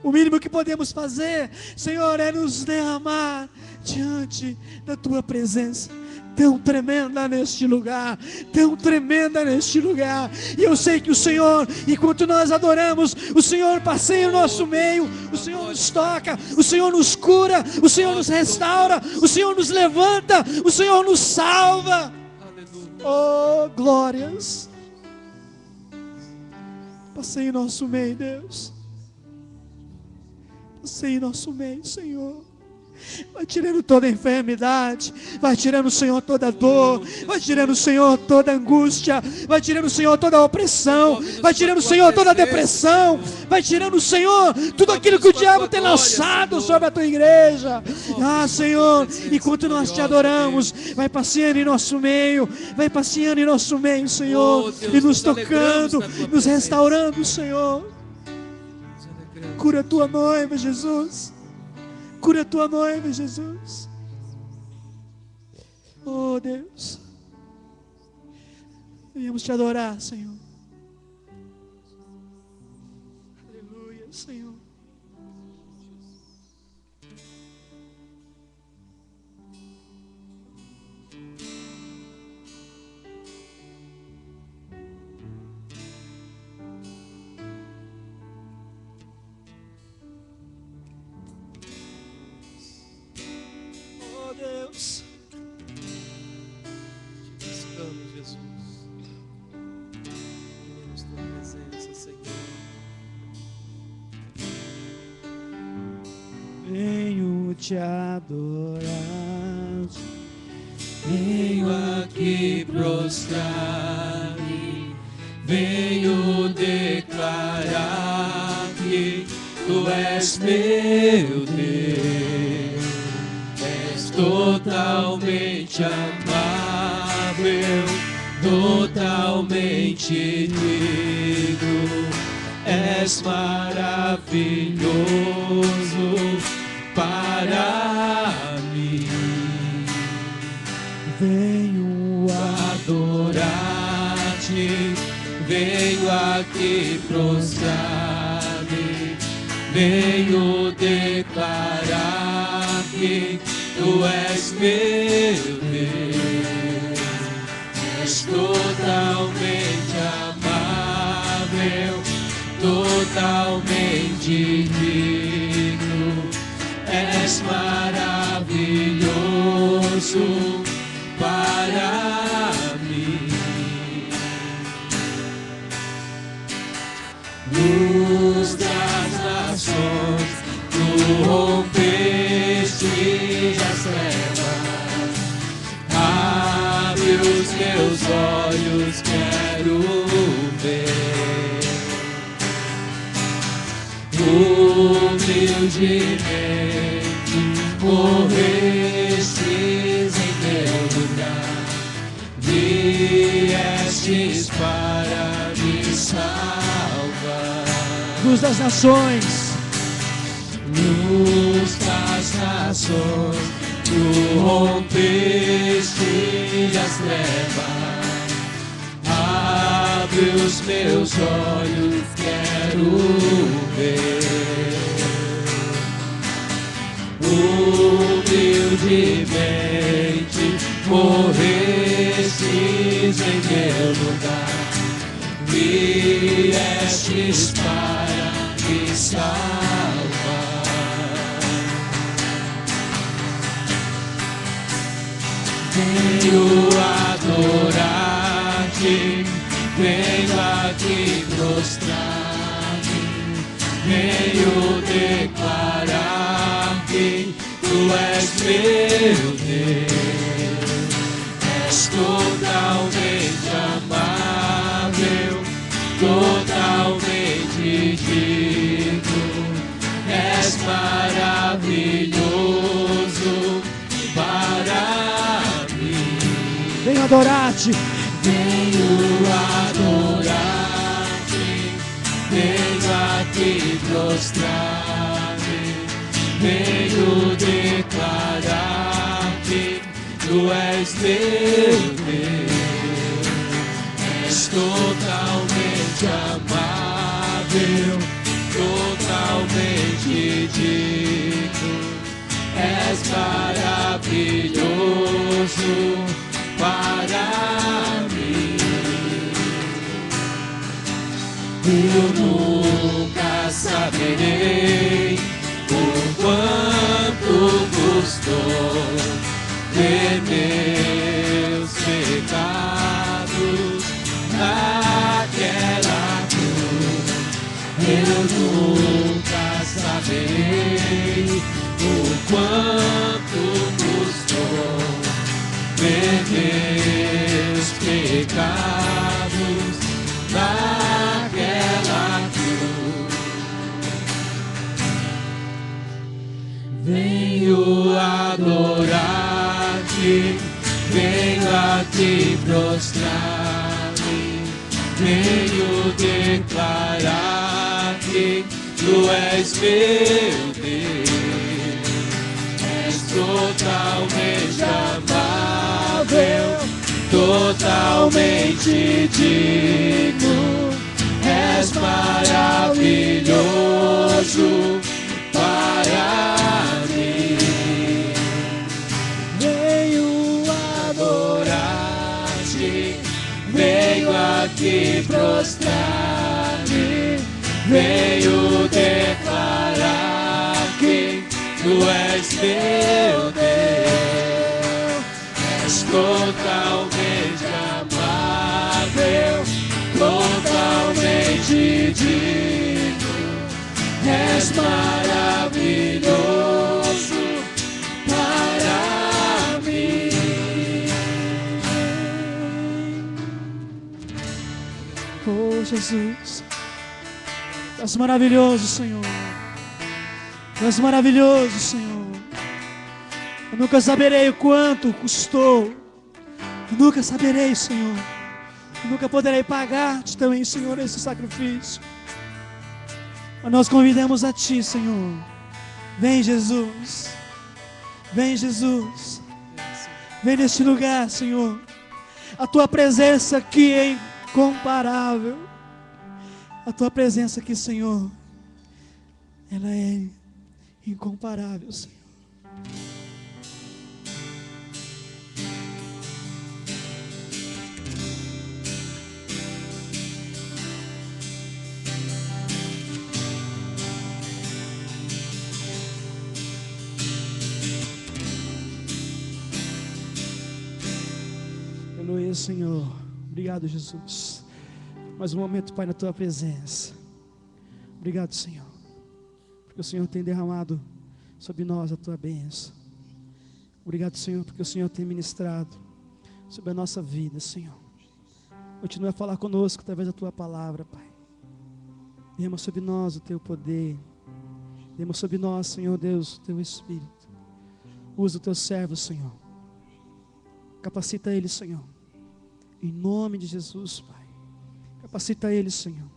O mínimo que podemos fazer, Senhor, é nos derramar diante da Tua presença. Tão tremenda neste lugar, tão tremenda neste lugar. E eu sei que o Senhor, enquanto nós adoramos, o Senhor passeia no nosso meio, o Senhor nos toca, o Senhor nos cura, o Senhor nos restaura, o Senhor nos levanta, o Senhor nos salva. Aleluia. Oh, glórias. Passeia em nosso meio, Deus. Passeia em nosso meio, Senhor. Vai tirando toda a enfermidade, vai tirando, Senhor, toda a dor, vai tirando, Senhor, toda a angústia, vai tirando, Senhor, toda a opressão, vai tirando, Senhor, toda a depressão, vai tirando, Senhor, tudo aquilo que o diabo tem lançado sobre a tua igreja. Ah, Senhor, enquanto nós te adoramos, vai passeando em nosso meio, vai passeando em nosso meio, Senhor, e nos tocando, nos restaurando, Senhor. Cura a tua noiva, Jesus. Cura a tua noiva, Jesus. Oh, Deus. Venhamos te adorar, Senhor. Aleluia, Senhor. Deus, Te buscamos, Jesus. Queremos tua presença, Senhor. venho te adorar. Venho aqui prostrar-me, venho declarar que tu és meu Deus, és totalmente amável, totalmente digno, és maravilhoso para mim. Venho Adorar-te, venho aqui prostrar-me, venho declarar que tu és meu Deus, és totalmente amável, totalmente digno, és maravilhoso para mim. Luz das nações, tu rompeste as trevas, abre os meus olhos, quero ver. Humildemente morrestes em meu lugar, viestes para me salvar. luz das nações, Luz das nações, tu rompeste as trevas, abre os meus olhos, quero ver. Humildemente morrestes em meu lugar, viestes para me salvar. Venho adorar-te, venho aqui prostrar-me, venho declarar que tu és meu Deus, és totalmente amável, totalmente digno, és maravilhoso para mim. venho adorar-te, Venho adorar-te, venho aqui prostrar-me, venho declarar que tu és meu Deus, és totalmente amável, totalmente para mim. Eu nunca saberei o quanto custou ver meus pecados naquela cruz. Eu nunca saberei o quanto custou ver meus pecados naquela cruz. Venho adorar-te, venho a te prostrar-me, venho declarar que tu és meu Deus, és totalmente amável, totalmente digno, és maravilhoso para mim. Venho adorar-te, venho aqui prostrar-me, venho declarar que tu és meu Deus, és totalmente amável, totalmente digno, és maravilhoso para mim. Oh, Jesus, Tu és maravilhoso, Senhor. Tu és maravilhoso, Senhor. Eu nunca saberei o quanto custou. Eu nunca saberei, Senhor. Eu nunca poderei pagar-te também, Senhor, esse sacrifício. Mas nós convidamos a Ti, Senhor. Vem, Jesus. Vem, Jesus. Vem neste lugar, Senhor. A Tua presença aqui é incomparável. A Tua presença aqui, Senhor, ela é incomparável, Senhor. Aleluia, Senhor. Obrigado, Jesus. Mais um momento, Pai, na Tua presença. Obrigado, Senhor, porque o Senhor tem derramado sobre nós a Tua bênção. Obrigado, Senhor, porque o Senhor tem ministrado sobre a nossa vida, Senhor. Continua a falar conosco através da Tua palavra, Pai. Derrama sobre nós o Teu poder. Derrama sobre nós, Senhor Deus, o Teu Espírito. Usa o Teu servo, Senhor. Capacita ele, Senhor. Em nome de Jesus, Pai. Capacita ele, Senhor.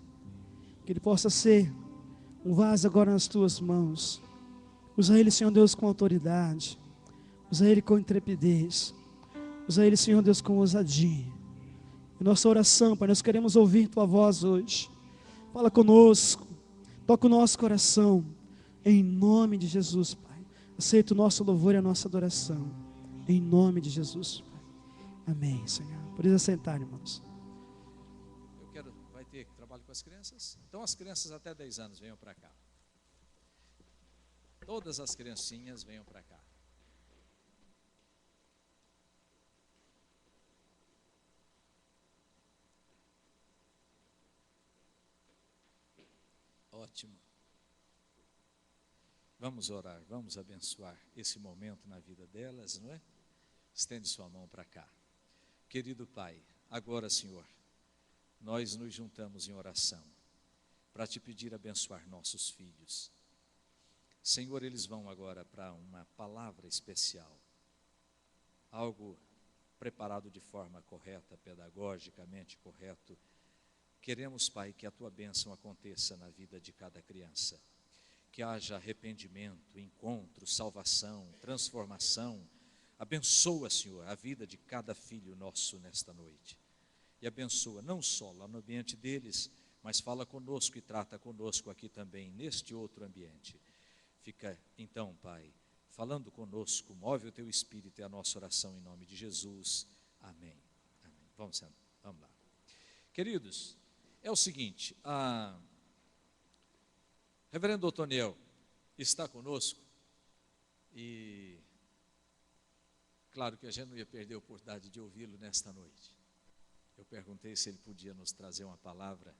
Que ele possa ser um vaso agora nas Tuas mãos. Usa ele, Senhor Deus, com autoridade. Usa ele com intrepidez. Usa ele, Senhor Deus, com ousadia. Em nossa oração, Pai, nós queremos ouvir Tua voz hoje. Fala conosco. Toca o nosso coração. Em nome de Jesus, Pai. Aceita o nosso louvor e a nossa adoração. Em nome de Jesus, Pai. Amém, Senhor. Por isso, sentar, irmãos. Vai ter trabalho com as crianças? Então as crianças até 10 anos venham para cá. Todas as criancinhas venham para cá. Ótimo. Vamos orar, vamos abençoar esse momento na vida delas, não é? Estende sua mão para cá. Querido Pai, agora, Senhor, nós nos juntamos em oração para Te pedir abençoar nossos filhos. Senhor, eles vão agora para uma palavra especial, algo preparado de forma correta, pedagogicamente correto. Queremos, Pai, que a Tua bênção aconteça na vida de cada criança, que haja arrependimento, encontro, salvação, transformação. Abençoa, Senhor, a vida de cada filho nosso nesta noite. E abençoa não só lá no ambiente deles, mas fala conosco e trata conosco aqui também, neste outro ambiente. Fica então, Pai, falando conosco. Move o teu espírito, é a nossa oração em nome de Jesus. Amém. Amém. Vamos lá. Queridos, é o seguinte, reverendo Otoniel está conosco e claro que a gente não ia perder a oportunidade de ouvi-lo nesta noite. Eu perguntei se ele podia nos trazer uma palavra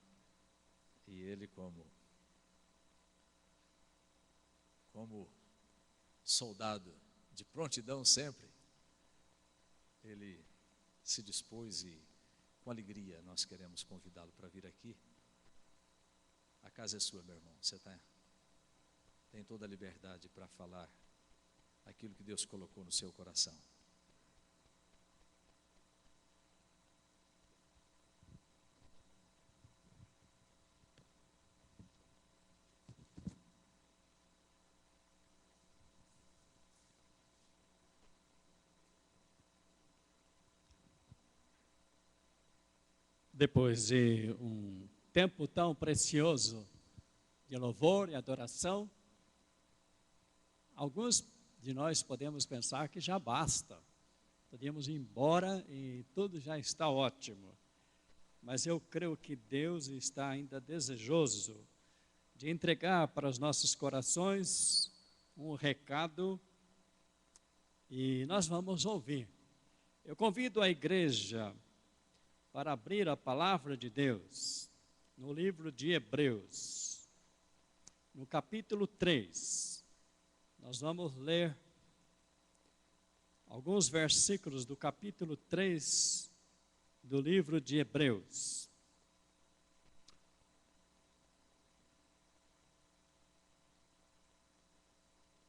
e ele, como soldado de prontidão sempre, ele se dispôs e com alegria nós queremos convidá-lo para vir aqui. A casa é sua, meu irmão, você tem toda a liberdade para falar aquilo que Deus colocou no seu coração. Depois de um tempo tão precioso de louvor e adoração, alguns de nós podemos pensar que já basta, podemos ir embora e tudo já está ótimo. Mas eu creio que Deus está ainda desejoso de entregar para os nossos corações um recado e nós vamos ouvir. Eu convido a igreja para abrir a palavra de Deus no livro de Hebreus, no capítulo 3. Nós vamos ler alguns versículos do capítulo 3 do livro de Hebreus.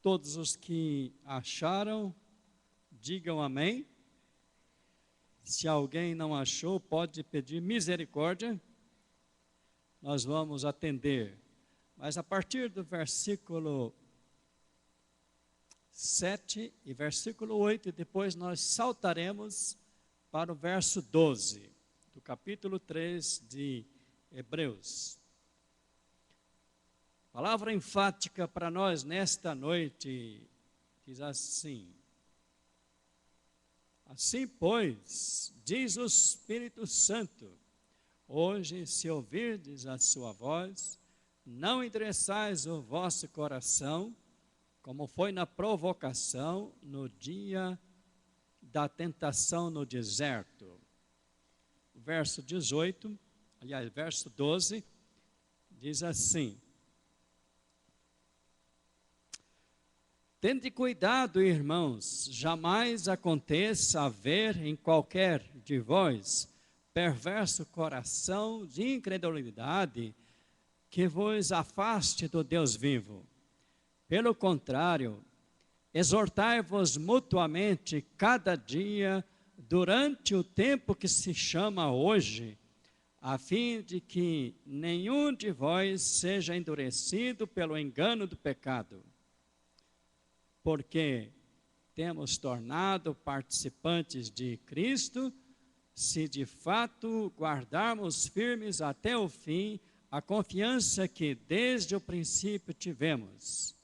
Todos os que acharam, digam amém. Se alguém não achou, pode pedir misericórdia. Nós vamos atender. Mas a partir do versículo 7 e versículo 8, e depois nós saltaremos para o verso 12, do capítulo 3 de Hebreus. Palavra enfática para nós nesta noite, diz assim: assim, pois, diz o Espírito Santo, hoje, se ouvirdes a sua voz, não endureçais o vosso coração, como foi na provocação, no dia da tentação no deserto. Verso 18, aliás, verso 12, diz assim: tende cuidado, irmãos, jamais aconteça haver em qualquer de vós perverso coração de incredulidade que vos afaste do Deus vivo. Pelo contrário, exortai-vos mutuamente cada dia durante o tempo que se chama hoje, a fim de que nenhum de vós seja endurecido pelo engano do pecado. Porque temos tornado participantes de Cristo, se de fato guardarmos firmes até o fim a confiança que desde o princípio tivemos.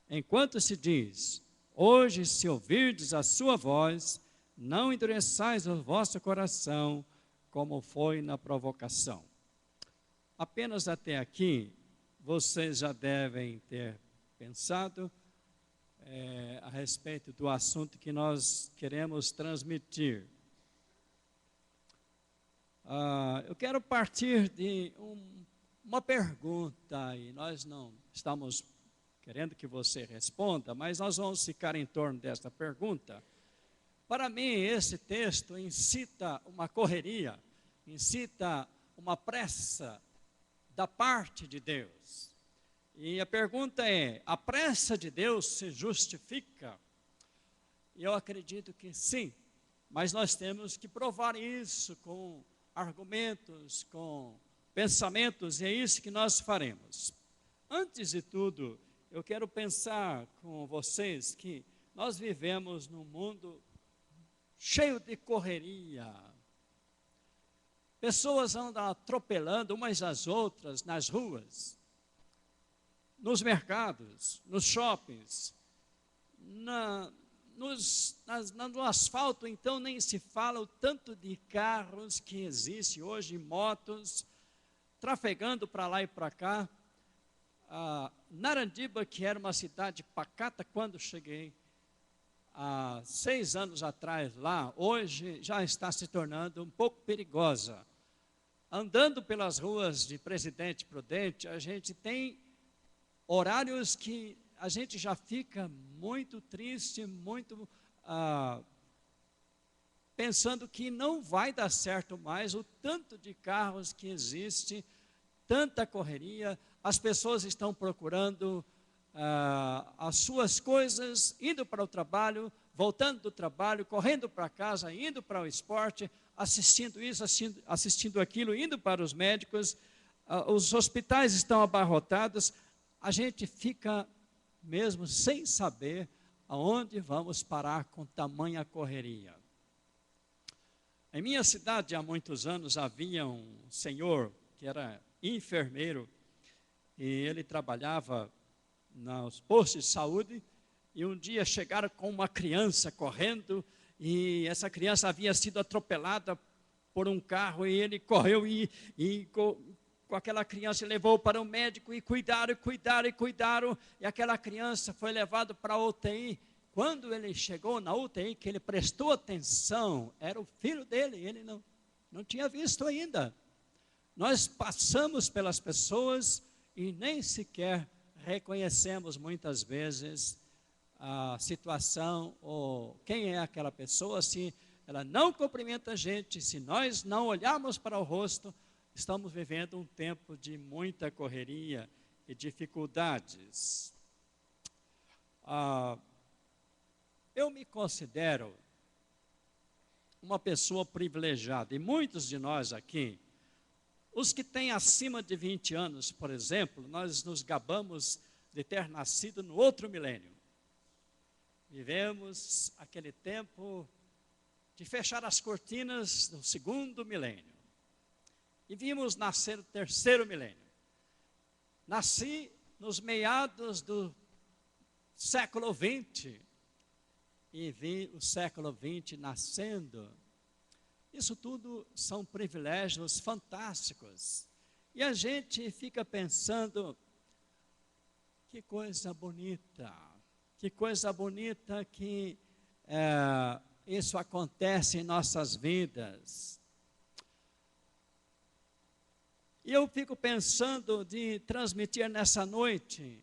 Enquanto se diz, hoje se ouvirdes a sua voz, não endureçais o vosso coração, como foi na provocação. Apenas até aqui, vocês já devem ter pensado a respeito do assunto que nós queremos transmitir. Eu quero partir de uma pergunta, e nós não estamos querendo que você responda, mas nós vamos ficar em torno desta pergunta. Para mim, esse texto incita uma correria, incita uma pressa da parte de Deus. E a pergunta é, a pressa de Deus se justifica? E eu acredito que sim, mas nós temos que provar isso com argumentos, com pensamentos, e é isso que nós faremos. Antes de tudo, eu quero pensar com vocês que nós vivemos num mundo cheio de correria. Pessoas andam atropelando umas às outras nas ruas, nos mercados, nos shoppings. no asfalto, então, nem se fala o tanto de carros que existe hoje, motos, trafegando para lá e para cá. Narandiba, que era uma cidade pacata quando cheguei, há 6 anos atrás lá, hoje já está se tornando um pouco perigosa. Andando pelas ruas de Presidente Prudente, a gente tem horários que a gente já fica muito triste, muito pensando que não vai dar certo mais o tanto de carros que existe, tanta correria, as pessoas estão procurando as suas coisas, indo para o trabalho, voltando do trabalho, correndo para casa, indo para o esporte, assistindo isso, assistindo aquilo, indo para os médicos, os hospitais estão abarrotados, a gente fica mesmo sem saber aonde vamos parar com tamanha correria. Em minha cidade, há muitos anos, havia um senhor que era enfermeiro e ele trabalhava nos postos de saúde e um dia chegaram com uma criança correndo e essa criança havia sido atropelada por um carro e ele correu com aquela criança levou para o médico e cuidaram e aquela criança foi levada para a UTI. Quando ele chegou na UTI, que ele prestou atenção, era o filho dele, ele não tinha visto ainda. Nós passamos pelas pessoas e nem sequer reconhecemos muitas vezes a situação ou quem é aquela pessoa. Se ela não cumprimenta a gente, se nós não olharmos para o rosto, estamos vivendo um tempo de muita correria e dificuldades. Eu me considero uma pessoa privilegiada, e muitos de nós aqui, os que têm acima de 20 anos, por exemplo, nós nos gabamos de ter nascido no outro milênio. Vivemos aquele tempo de fechar as cortinas do 2º milênio. E vimos nascer o 3º milênio. Nasci nos meados do século XX e vi o século XX nascendo. Isso tudo são privilégios fantásticos. E a gente fica pensando, que coisa bonita que isso acontece em nossas vidas. E eu fico pensando de transmitir nessa noite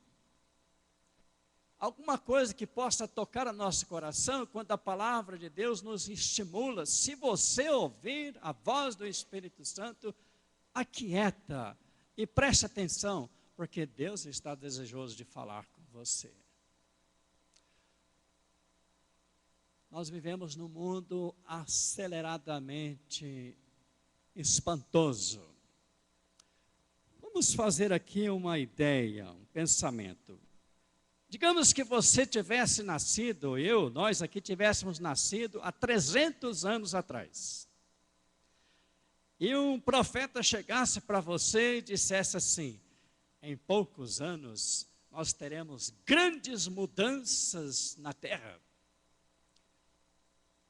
alguma coisa que possa tocar o nosso coração quando a palavra de Deus nos estimula. Se você ouvir a voz do Espírito Santo, aquieta e preste atenção, porque Deus está desejoso de falar com você. Nós vivemos num mundo aceleradamente espantoso. Vamos fazer aqui uma ideia, um pensamento. Digamos que você tivesse nascido, nós aqui tivéssemos nascido há 300 anos atrás. E um profeta chegasse para você e dissesse assim: em poucos anos nós teremos grandes mudanças na terra.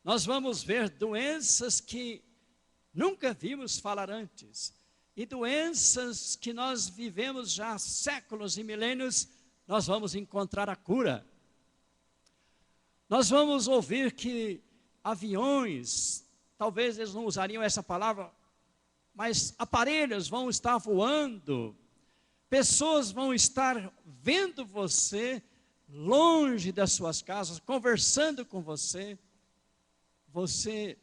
Nós vamos ver doenças que nunca vimos falar antes. E doenças que nós vivemos já há séculos e milênios, nós vamos encontrar a cura. Nós vamos ouvir que aviões, talvez eles não usariam essa palavra, mas aparelhos vão estar voando, pessoas vão estar vendo você longe das suas casas, conversando com você. Você,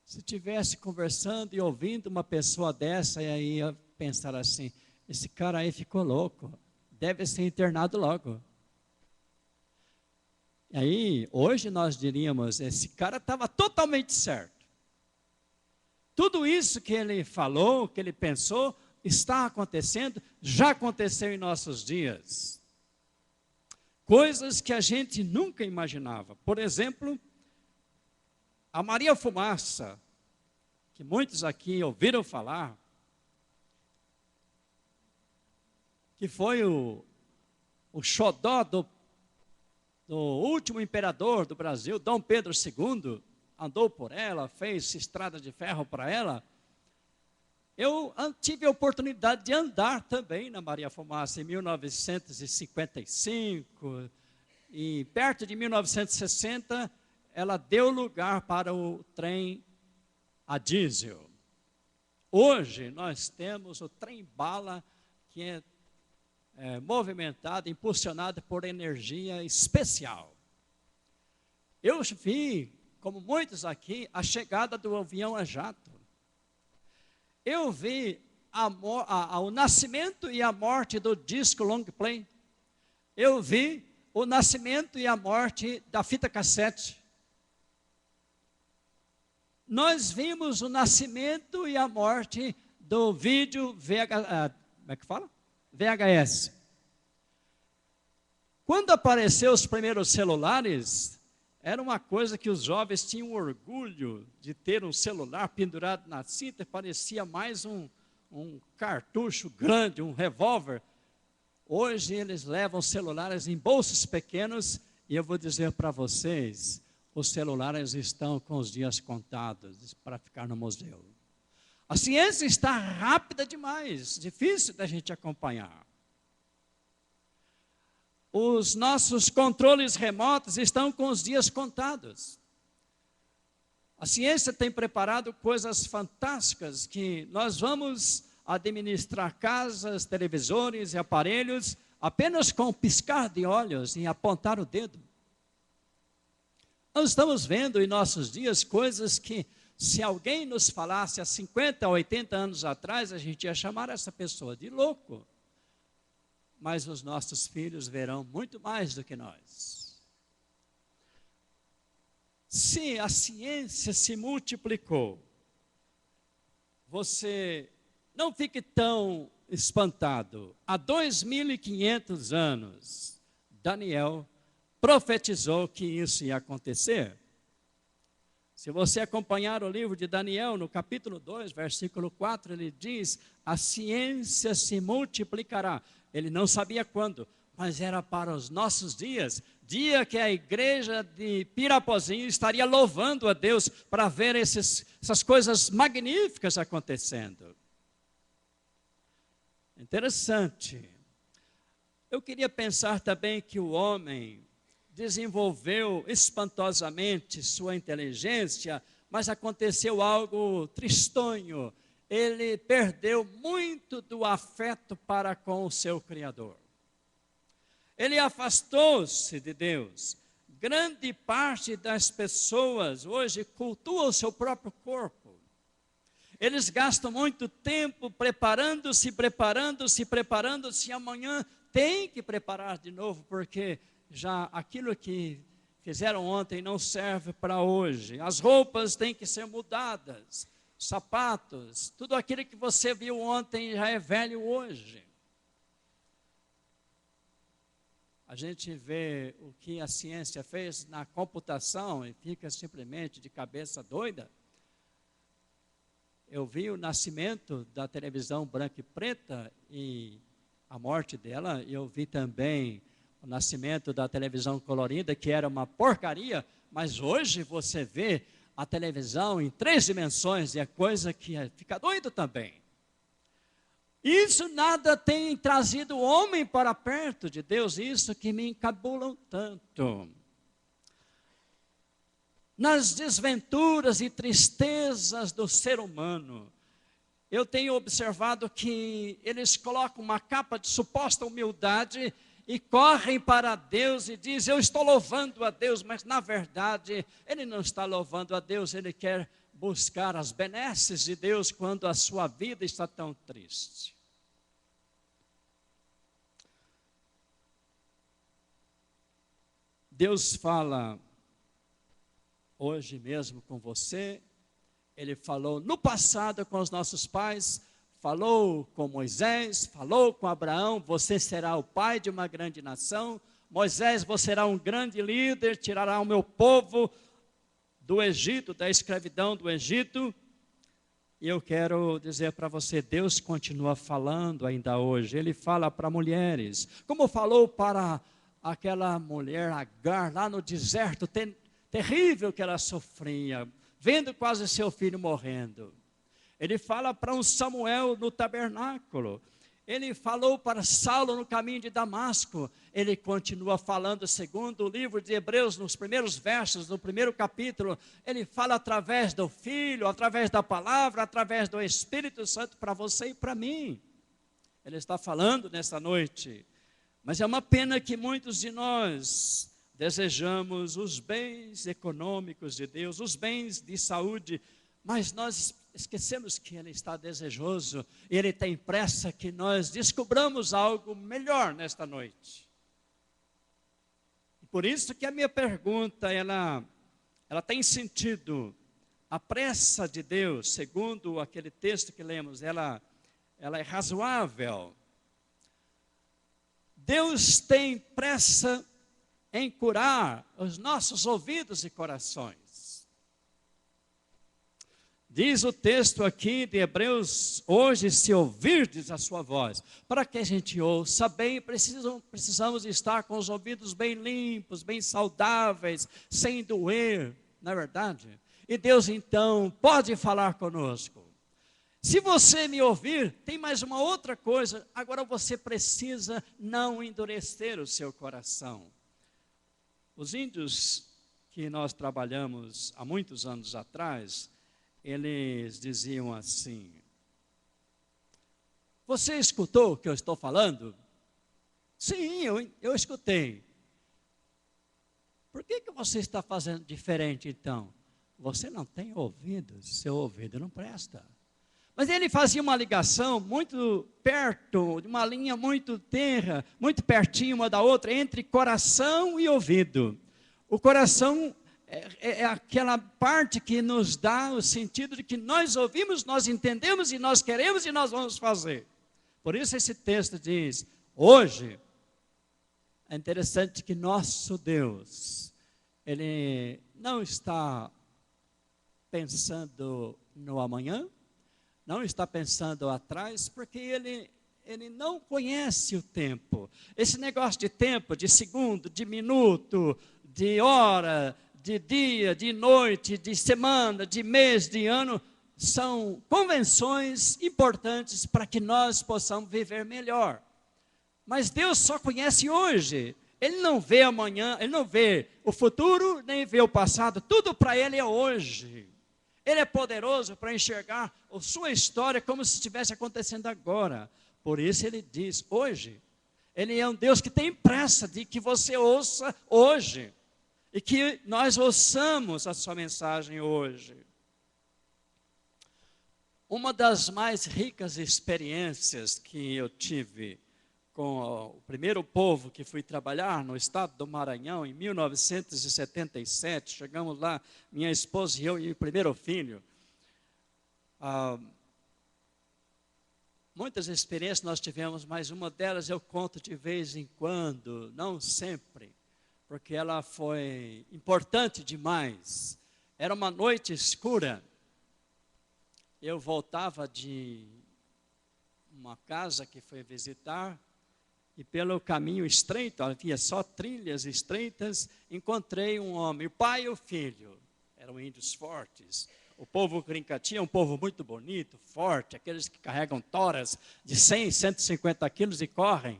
se estivesse conversando e ouvindo uma pessoa dessa, e aí ia pensar assim: esse cara aí ficou louco, deve ser internado logo. E aí, hoje nós diríamos, esse cara estava totalmente certo. Tudo isso que ele falou, que ele pensou, está acontecendo, já aconteceu em nossos dias. Coisas que a gente nunca imaginava. Por exemplo, a Maria Fumaça, que muitos aqui ouviram falar, que foi o xodó do do último imperador do Brasil, Dom Pedro II, andou por ela, fez estrada de ferro para ela. Eu tive a oportunidade de andar também na Maria Fumaça em 1955, e perto de 1960, ela deu lugar para o trem a diesel. Hoje nós temos o trem-bala, que é movimentado, impulsionado por energia especial. Eu vi, como muitos aqui, a chegada do avião a jato. Eu vi o nascimento e a morte do disco long play. Eu vi o nascimento e a morte da fita cassete. Nós vimos o nascimento e a morte do vídeo VHS. Quando apareceram os primeiros celulares, era uma coisa que os jovens tinham orgulho de ter um celular pendurado na cinta, parecia mais um cartucho grande, um revólver. Hoje eles levam celulares em bolsos pequenos, e eu vou dizer para vocês, os celulares estão com os dias contados para ficar no museu. A ciência está rápida demais, difícil da gente acompanhar. Os nossos controles remotos estão com os dias contados. A ciência tem preparado coisas fantásticas, que nós vamos administrar casas, televisores e aparelhos apenas com um piscar de olhos e apontar o dedo. Nós estamos vendo em nossos dias coisas que, se alguém nos falasse há 50, 80 anos atrás, a gente ia chamar essa pessoa de louco. Mas os nossos filhos verão muito mais do que nós. Se a ciência se multiplicou, você não fique tão espantado. Há 2.500 anos, Daniel profetizou que isso ia acontecer. Se você acompanhar o livro de Daniel, no capítulo 2, versículo 4, ele diz: a ciência se multiplicará. Ele não sabia quando, mas era para os nossos dias, dia que a igreja de Pirapozinho estaria louvando a Deus para ver essas coisas magníficas acontecendo. Interessante. Eu queria pensar também que o homem desenvolveu espantosamente sua inteligência, mas aconteceu algo tristonho. Ele perdeu muito do afeto para com o seu Criador. Ele afastou-se de Deus. Grande parte das pessoas hoje cultua o seu próprio corpo. Eles gastam muito tempo preparando-se, e amanhã tem que preparar de novo, porque já aquilo que fizeram ontem não serve para hoje. As roupas têm que ser mudadas, sapatos, tudo aquilo que você viu ontem já é velho hoje. A gente vê o que a ciência fez na computação e fica simplesmente de cabeça doida. Eu vi o nascimento da televisão branca e preta e a morte dela. Eu vi também o nascimento da televisão colorida, que era uma porcaria, mas hoje você vê a televisão em 3 dimensões, e é coisa que fica doido também. Isso nada tem trazido o homem para perto de Deus, isso que me encabulam tanto. Nas desventuras e tristezas do ser humano, eu tenho observado que eles colocam uma capa de suposta humildade e correm para Deus e dizem: eu estou louvando a Deus, mas na verdade ele não está louvando a Deus, ele quer buscar as benesses de Deus quando a sua vida está tão triste. Deus fala hoje mesmo com você. Ele falou no passado com os nossos pais, falou com Moisés, falou com Abraão: você será o pai de uma grande nação. Moisés, você será um grande líder, tirará o meu povo do Egito, da escravidão do Egito. E eu quero dizer para você, Deus continua falando ainda hoje. Ele fala para mulheres, como falou para aquela mulher Agar lá no deserto, terrível que ela sofria, vendo quase seu filho morrendo. Ele fala para um Samuel no tabernáculo. Ele falou para Saulo no caminho de Damasco. Ele continua falando, segundo o livro de Hebreus, nos primeiros versos, no primeiro capítulo. Ele fala através do Filho, através da palavra, através do Espírito Santo para você e para mim. Ele está falando nessa noite. Mas é uma pena que muitos de nós desejamos os bens econômicos de Deus, os bens de saúde, mas nós esquecemos que Ele está desejoso, Ele tem pressa que nós descobramos algo melhor nesta noite. Por isso que a minha pergunta, ela tem sentido. A pressa de Deus, segundo aquele texto que lemos, ela é razoável. Deus tem pressa em curar os nossos ouvidos e corações. Diz o texto aqui de Hebreus, hoje se ouvirdes a sua voz, para que a gente ouça bem, precisamos estar com os ouvidos bem limpos, bem saudáveis, sem doer, não é verdade? E Deus então pode falar conosco. Se você me ouvir, tem mais uma outra coisa, agora você precisa não endurecer o seu coração. Os índios que nós trabalhamos há muitos anos atrás, eles diziam assim: você escutou o que eu estou falando? Sim, eu escutei. Por que você está fazendo diferente então? Você não tem ouvidos, seu ouvido não presta. Mas ele fazia uma ligação muito perto, de uma linha muito tenra, muito pertinho uma da outra, entre coração e ouvido. O coração é aquela parte que nos dá o sentido de que nós ouvimos, nós entendemos e nós queremos e nós vamos fazer. Por isso esse texto diz, hoje, é interessante que nosso Deus, Ele não está pensando no amanhã, não está pensando atrás, porque Ele não conhece o tempo. Esse negócio de tempo, de segundo, de minuto, de hora, de dia, de noite, de semana, de mês, de ano, são convenções importantes para que nós possamos viver melhor. Mas Deus só conhece hoje. Ele não vê amanhã, Ele não vê o futuro, nem vê o passado. Tudo para Ele é hoje. Ele é poderoso para enxergar a sua história como se estivesse acontecendo agora. Por isso Ele diz, hoje. Ele é um Deus que tem pressa de que você ouça hoje. E que nós ouçamos a sua mensagem hoje. Uma das mais ricas experiências que eu tive com o primeiro povo que fui trabalhar no estado do Maranhão, em 1977, chegamos lá, minha esposa e eu e o primeiro filho. Muitas experiências nós tivemos, mas uma delas eu conto de vez em quando, não sempre, porque ela foi importante demais. Era uma noite escura, eu voltava de uma casa que fui visitar, e pelo caminho estreito, havia só trilhas estreitas, encontrei um homem, o pai e o filho, eram índios fortes. O povo Crincati é um povo muito bonito, forte, aqueles que carregam toras de 100, 150 quilos e correm.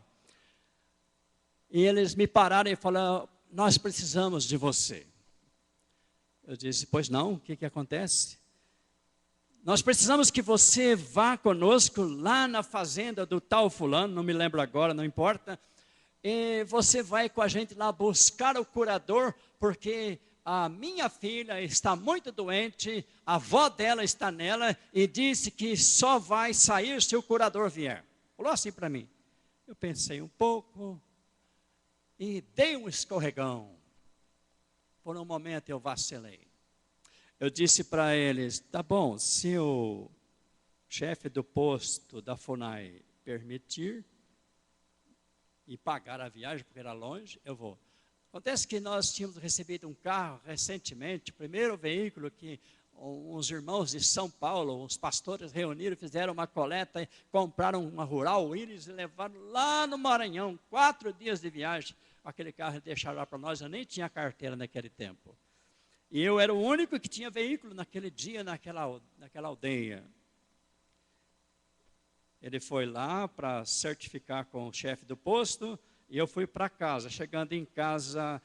E eles me pararam e falaram, nós precisamos de você. Eu disse, pois não, o que acontece? Nós precisamos que você vá conosco lá na fazenda do tal fulano, não me lembro agora, não importa. E você vai com a gente lá buscar o curador, porque a minha filha está muito doente, a avó dela está nela e disse que só vai sair se o curador vier. Falou assim para mim. Eu pensei um pouco e dei um escorregão. Por um momento eu vacilei. Eu disse para eles, tá bom, se o chefe do posto da FUNAI permitir e pagar a viagem, porque era longe, eu vou. Acontece que nós tínhamos recebido um carro recentemente, o primeiro veículo que uns irmãos de São Paulo, uns pastores reuniram, fizeram uma coleta, compraram uma Rural Willys e levaram lá no Maranhão, 4 dias de viagem. aquele carro eles deixaram lá para nós, eu nem tinha carteira naquele tempo. E eu era o único que tinha veículo naquele dia, naquela aldeia. Ele foi lá para certificar com o chefe do posto, e eu fui para casa. Chegando em casa,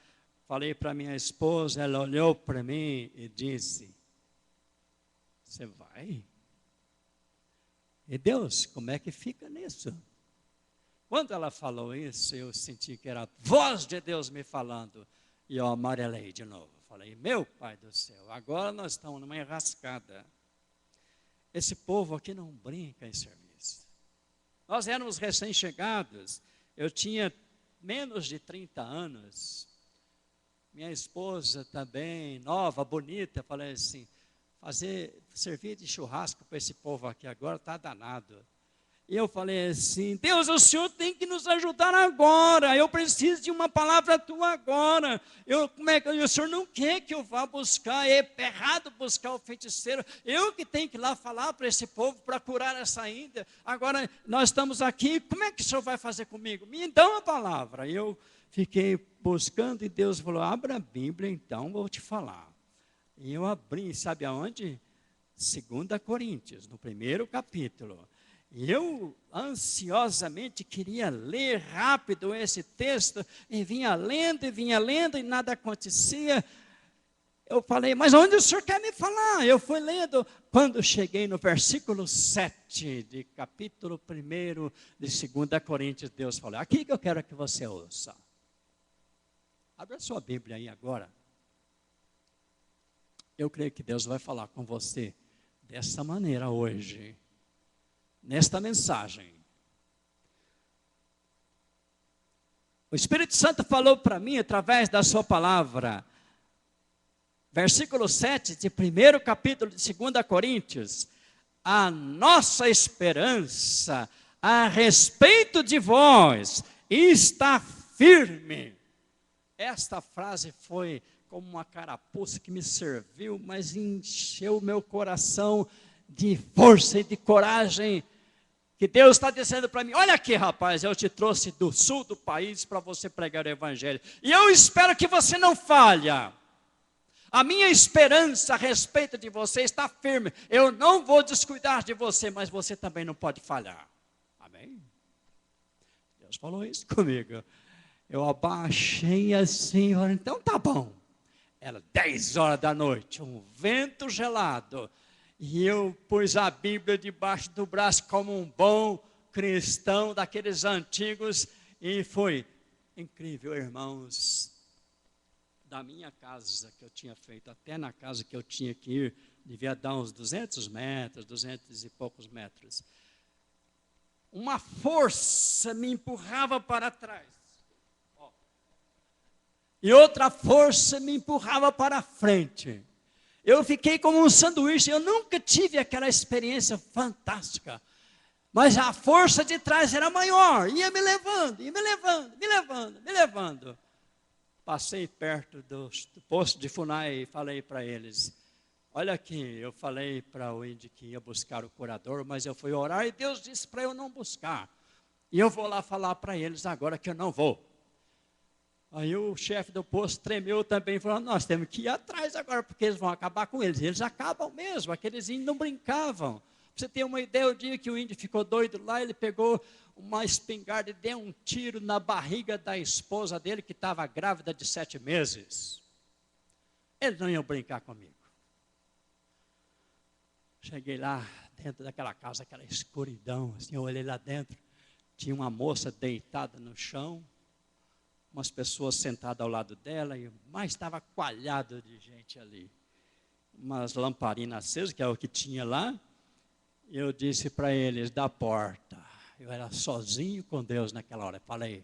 falei para minha esposa, ela olhou para mim e disse, você vai? E Deus, como é que fica nisso? Quando ela falou isso, eu senti que era a voz de Deus me falando. E eu amarelei de novo. Falei, meu Pai do céu, agora nós estamos numa enrascada. Esse povo aqui não brinca em serviço. Nós éramos recém-chegados. Eu tinha menos de 30 anos. Minha esposa também, nova, bonita. Falei assim, servir de churrasco para esse povo aqui agora está danado. E eu falei assim, Deus, o Senhor tem que nos ajudar agora, eu preciso de uma palavra tua agora. O Senhor não quer que eu vá buscar, é errado buscar o feiticeiro, eu que tenho que ir lá falar para esse povo, para curar essa Índia. Agora nós estamos aqui, como é que o Senhor vai fazer comigo? Me dá uma palavra. Eu fiquei buscando e Deus falou, abra a Bíblia então, vou te falar. E eu abri, sabe aonde? 2 Coríntios, no 1º capítulo. E eu ansiosamente queria ler rápido esse texto, e vinha lendo, e nada acontecia. Eu falei, mas onde o senhor quer me falar? Eu fui lendo, quando cheguei no versículo 7, de capítulo 1 de 2 Coríntios, Deus falou, aqui que eu quero que você ouça. Abra sua Bíblia aí agora. Eu creio que Deus vai falar com você dessa maneira hoje, nesta mensagem. O Espírito Santo falou para mim através da sua palavra, versículo 7 de 1º capítulo de 2 Coríntios, a nossa esperança a respeito de vós está firme. Esta frase foi como uma carapuça que me serviu, mas encheu o meu coração de força e de coragem, que Deus está dizendo para mim, olha aqui rapaz, eu te trouxe do sul do país para você pregar o Evangelho, e eu espero que você não falha. A minha esperança a respeito de você está firme, eu não vou descuidar de você, mas você também não pode falhar. Amém? Deus falou isso comigo. Eu abaixei assim, então tá bom. Era 10 horas da noite, um vento gelado, e eu pus a Bíblia debaixo do braço como um bom cristão daqueles antigos, e foi incrível, irmãos. Da minha casa que eu tinha feito, até na casa que eu tinha que ir, devia dar uns 200 metros, 200 e poucos metros. Uma força me empurrava para trás. E outra força me empurrava para frente. Eu fiquei como um sanduíche, eu nunca tive aquela experiência fantástica. Mas a força de trás era maior, ia me levando, ia me levando, me levando, me levando. Passei perto do posto de Funai e falei para eles, olha aqui, eu falei para o índio que ia buscar o curador, mas eu fui orar e Deus disse para eu não buscar. E eu vou lá falar para eles agora que eu não vou. Aí o chefe do posto tremeu também, falou, nós temos que ir atrás agora, porque eles vão acabar com eles. Eles acabam mesmo, aqueles índios não brincavam. Para você ter uma ideia, o dia que o índio ficou doido lá, ele pegou uma espingarda e deu um tiro na barriga da esposa dele, que estava grávida de 7 meses. Eles não iam brincar comigo. Cheguei lá, dentro daquela casa, aquela escuridão, assim, eu olhei lá dentro, tinha uma moça deitada no chão, umas pessoas sentadas ao lado dela, mas estava coalhado de gente ali. Umas lamparinas acesas, que é o que tinha lá. Eu disse para eles, da porta, eu era sozinho com Deus naquela hora. Falei,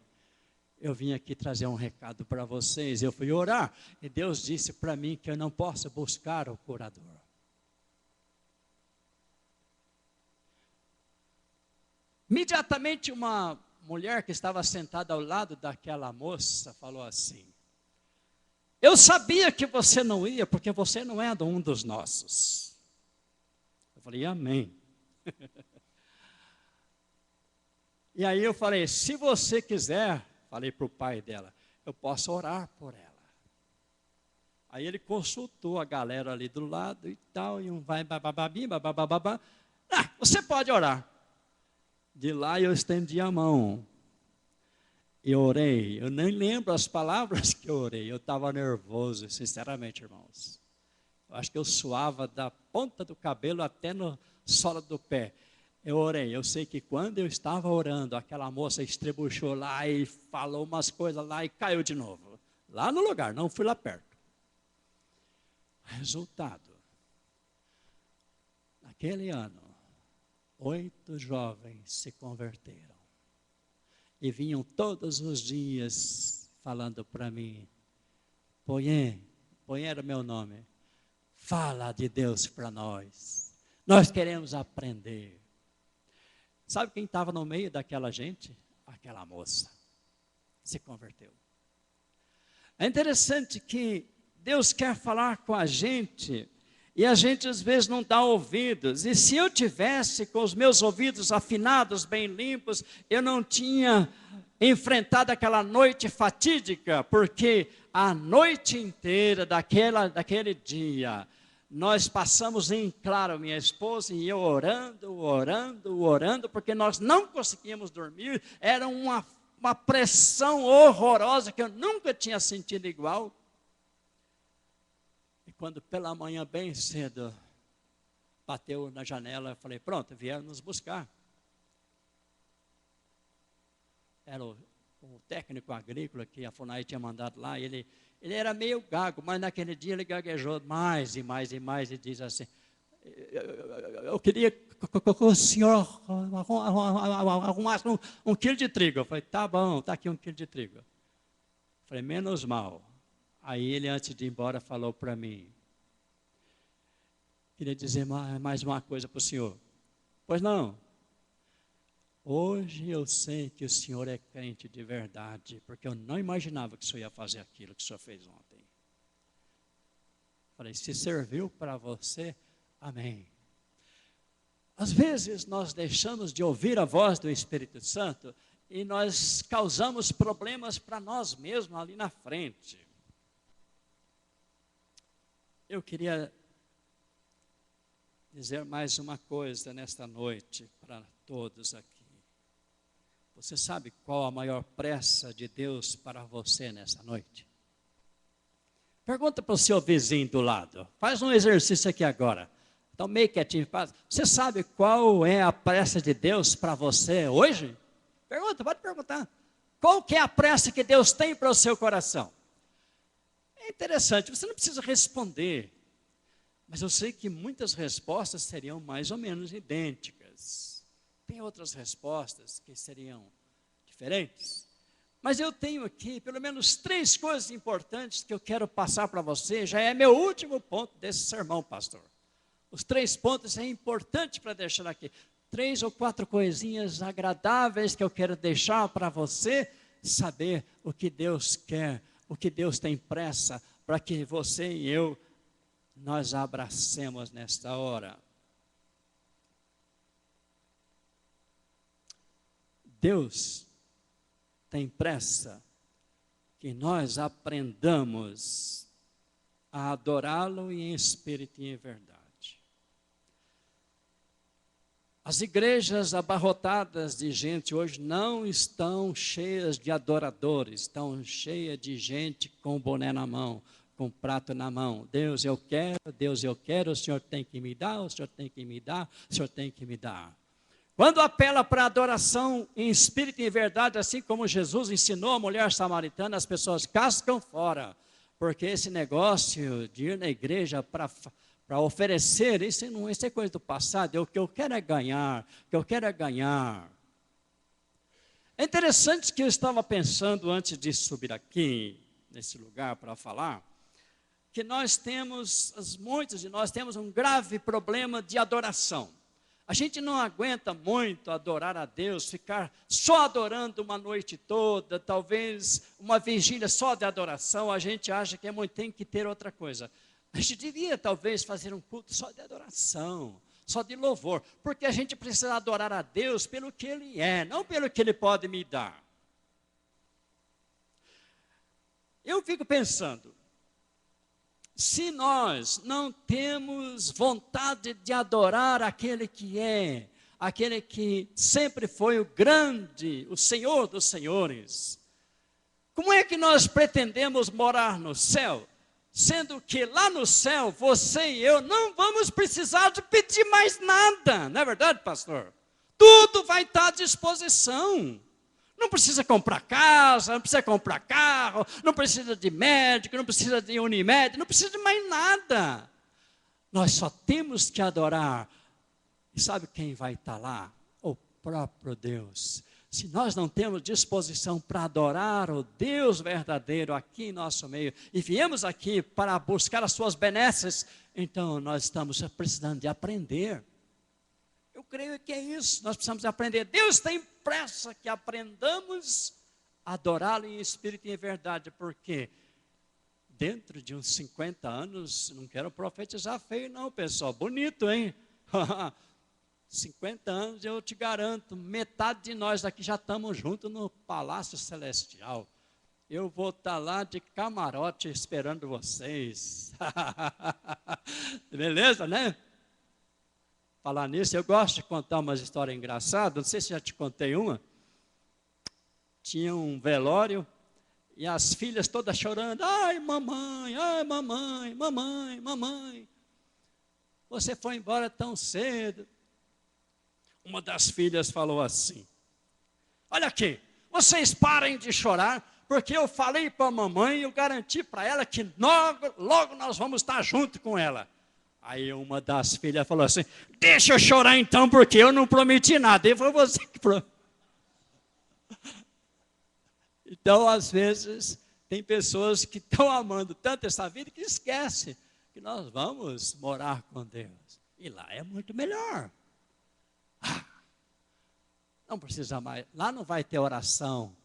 eu vim aqui trazer um recado para vocês. Eu fui orar, e Deus disse para mim que eu não posso buscar o curador. Imediatamente uma mulher que estava sentada ao lado daquela moça falou assim, eu sabia que você não ia, porque você não é um dos nossos. Eu falei, amém. E aí eu falei, se você quiser, falei para o pai dela, eu posso orar por ela. Aí ele consultou a galera ali do lado e tal, e um vai babababim, babababá. Você pode orar. De lá eu estendi a mão. Eu orei. Eu nem lembro as palavras que eu orei. Eu estava nervoso, sinceramente, irmãos. Eu acho que eu suava da ponta do cabelo até no sola do pé. Eu orei. Eu sei que quando eu estava orando, aquela moça estrebuchou lá e falou umas coisas lá e caiu de novo. Lá no lugar, não fui lá perto. Resultado, naquele ano, 8 jovens se converteram. E vinham todos os dias falando para mim, Poyen era meu nome, fala de Deus para nós queremos aprender. Sabe quem estava no meio daquela gente? Aquela moça se converteu. É interessante que Deus quer falar com a gente e a gente às vezes não dá ouvidos. E se eu tivesse com os meus ouvidos afinados, bem limpos, eu não tinha enfrentado aquela noite fatídica, porque a noite inteira daquele dia, nós passamos em claro, minha esposa e eu orando, porque nós não conseguíamos dormir, era uma pressão horrorosa que eu nunca tinha sentido igual. Quando pela manhã bem cedo, bateu na janela, eu falei, pronto, vieram nos buscar. Era o técnico agrícola que a FUNAI tinha mandado lá, ele era meio gago, mas naquele dia ele gaguejou mais e mais e diz assim, eu queria que o senhor arrumasse um quilo de trigo. Eu falei, tá bom, está aqui 1 quilo de trigo. Eu falei, menos mal. Aí ele, antes de ir embora, falou para mim, queria dizer mais uma coisa para o senhor. Pois não. Hoje eu sei que o senhor é crente de verdade, porque eu não imaginava que o senhor ia fazer aquilo que o senhor fez ontem. Falei, se serviu para você, amém. Às vezes nós deixamos de ouvir a voz do Espírito Santo e nós causamos problemas para nós mesmos ali na frente. Eu queria dizer mais uma coisa nesta noite para todos aqui. Você sabe qual a maior pressa de Deus para você nessa noite? Pergunta para o seu vizinho do lado. Faz um exercício aqui agora. Então, meio quietinho. Você sabe qual é a pressa de Deus para você hoje? Pergunta, pode perguntar. Qual que é a pressa que Deus tem para o seu coração? É interessante, você não precisa responder, mas eu sei que muitas respostas seriam mais ou menos idênticas. Tem outras respostas que seriam diferentes. Mas eu tenho aqui pelo menos 3 coisas importantes que eu quero passar para você. Já é meu último ponto desse sermão, pastor. Os 3 pontos é importante para deixar aqui. 3 ou 4 coisinhas agradáveis que eu quero deixar para você saber o que Deus quer, o que Deus tem pressa para que você e eu, nós abracemos nesta hora. Deus tem pressa que nós aprendamos a adorá-lo em espírito e em verdade. As igrejas abarrotadas de gente hoje não estão cheias de adoradores, estão cheias de gente com boné na mão, com prato na mão. Deus eu quero, o Senhor tem que me dar, o Senhor tem que me dar, o Senhor tem que me dar. Quando apela para a adoração em espírito e em verdade, assim como Jesus ensinou a mulher samaritana, as pessoas cascam fora, porque esse negócio de ir na igreja para oferecer, isso é coisa do passado, o que eu quero é ganhar, É interessante que eu estava pensando antes de subir aqui, nesse lugar para falar, que muitos de nós temos um grave problema de adoração. A gente não aguenta muito adorar a Deus, ficar só adorando uma noite toda, talvez uma vigília só de adoração, a gente acha que tem que ter outra coisa. A gente devia talvez fazer um culto só de adoração, só de louvor, porque a gente precisa adorar a Deus pelo que Ele é, não pelo que Ele pode me dar. Eu fico pensando, se nós não temos vontade de adorar aquele que sempre foi o grande, o Senhor dos senhores, como é que nós pretendemos morar no céu? Sendo que lá no céu, você e eu não vamos precisar de pedir mais nada, não é verdade, pastor? Tudo vai estar à disposição. Não precisa comprar casa, não precisa comprar carro, não precisa de médico, não precisa de Unimed, não precisa de mais nada. Nós só temos que adorar. E sabe quem vai estar lá? O próprio Deus. Se nós não temos disposição para adorar o Deus verdadeiro aqui em nosso meio, e viemos aqui para buscar as suas benesses, então nós estamos precisando de aprender. Eu creio que é isso, nós precisamos aprender. Deus tem pressa que aprendamos a adorá-lo em espírito e em verdade, porque dentro de uns 50 anos, não quero profetizar feio não, pessoal, bonito, hein? 50 anos, eu te garanto, metade de nós daqui já estamos juntos no Palácio Celestial. Eu vou estar lá de camarote esperando vocês. Beleza, né? Falar nisso, eu gosto de contar umas histórias engraçadas. Não sei se já te contei uma. Tinha um velório e as filhas todas chorando. Ai, mamãe, mamãe, mamãe, mamãe. Você foi embora tão cedo. Uma das filhas falou assim: olha aqui, vocês parem de chorar, porque eu falei para a mamãe, eu garanti para ela que logo nós vamos estar junto com ela. Aí uma das filhas falou assim: deixa eu chorar então, porque eu não prometi nada, e foi você que prometeu. Então, às vezes, tem pessoas que estão amando tanto essa vida que esquecem que nós vamos morar com Deus. E lá é muito melhor. Não precisa mais, lá não vai ter oração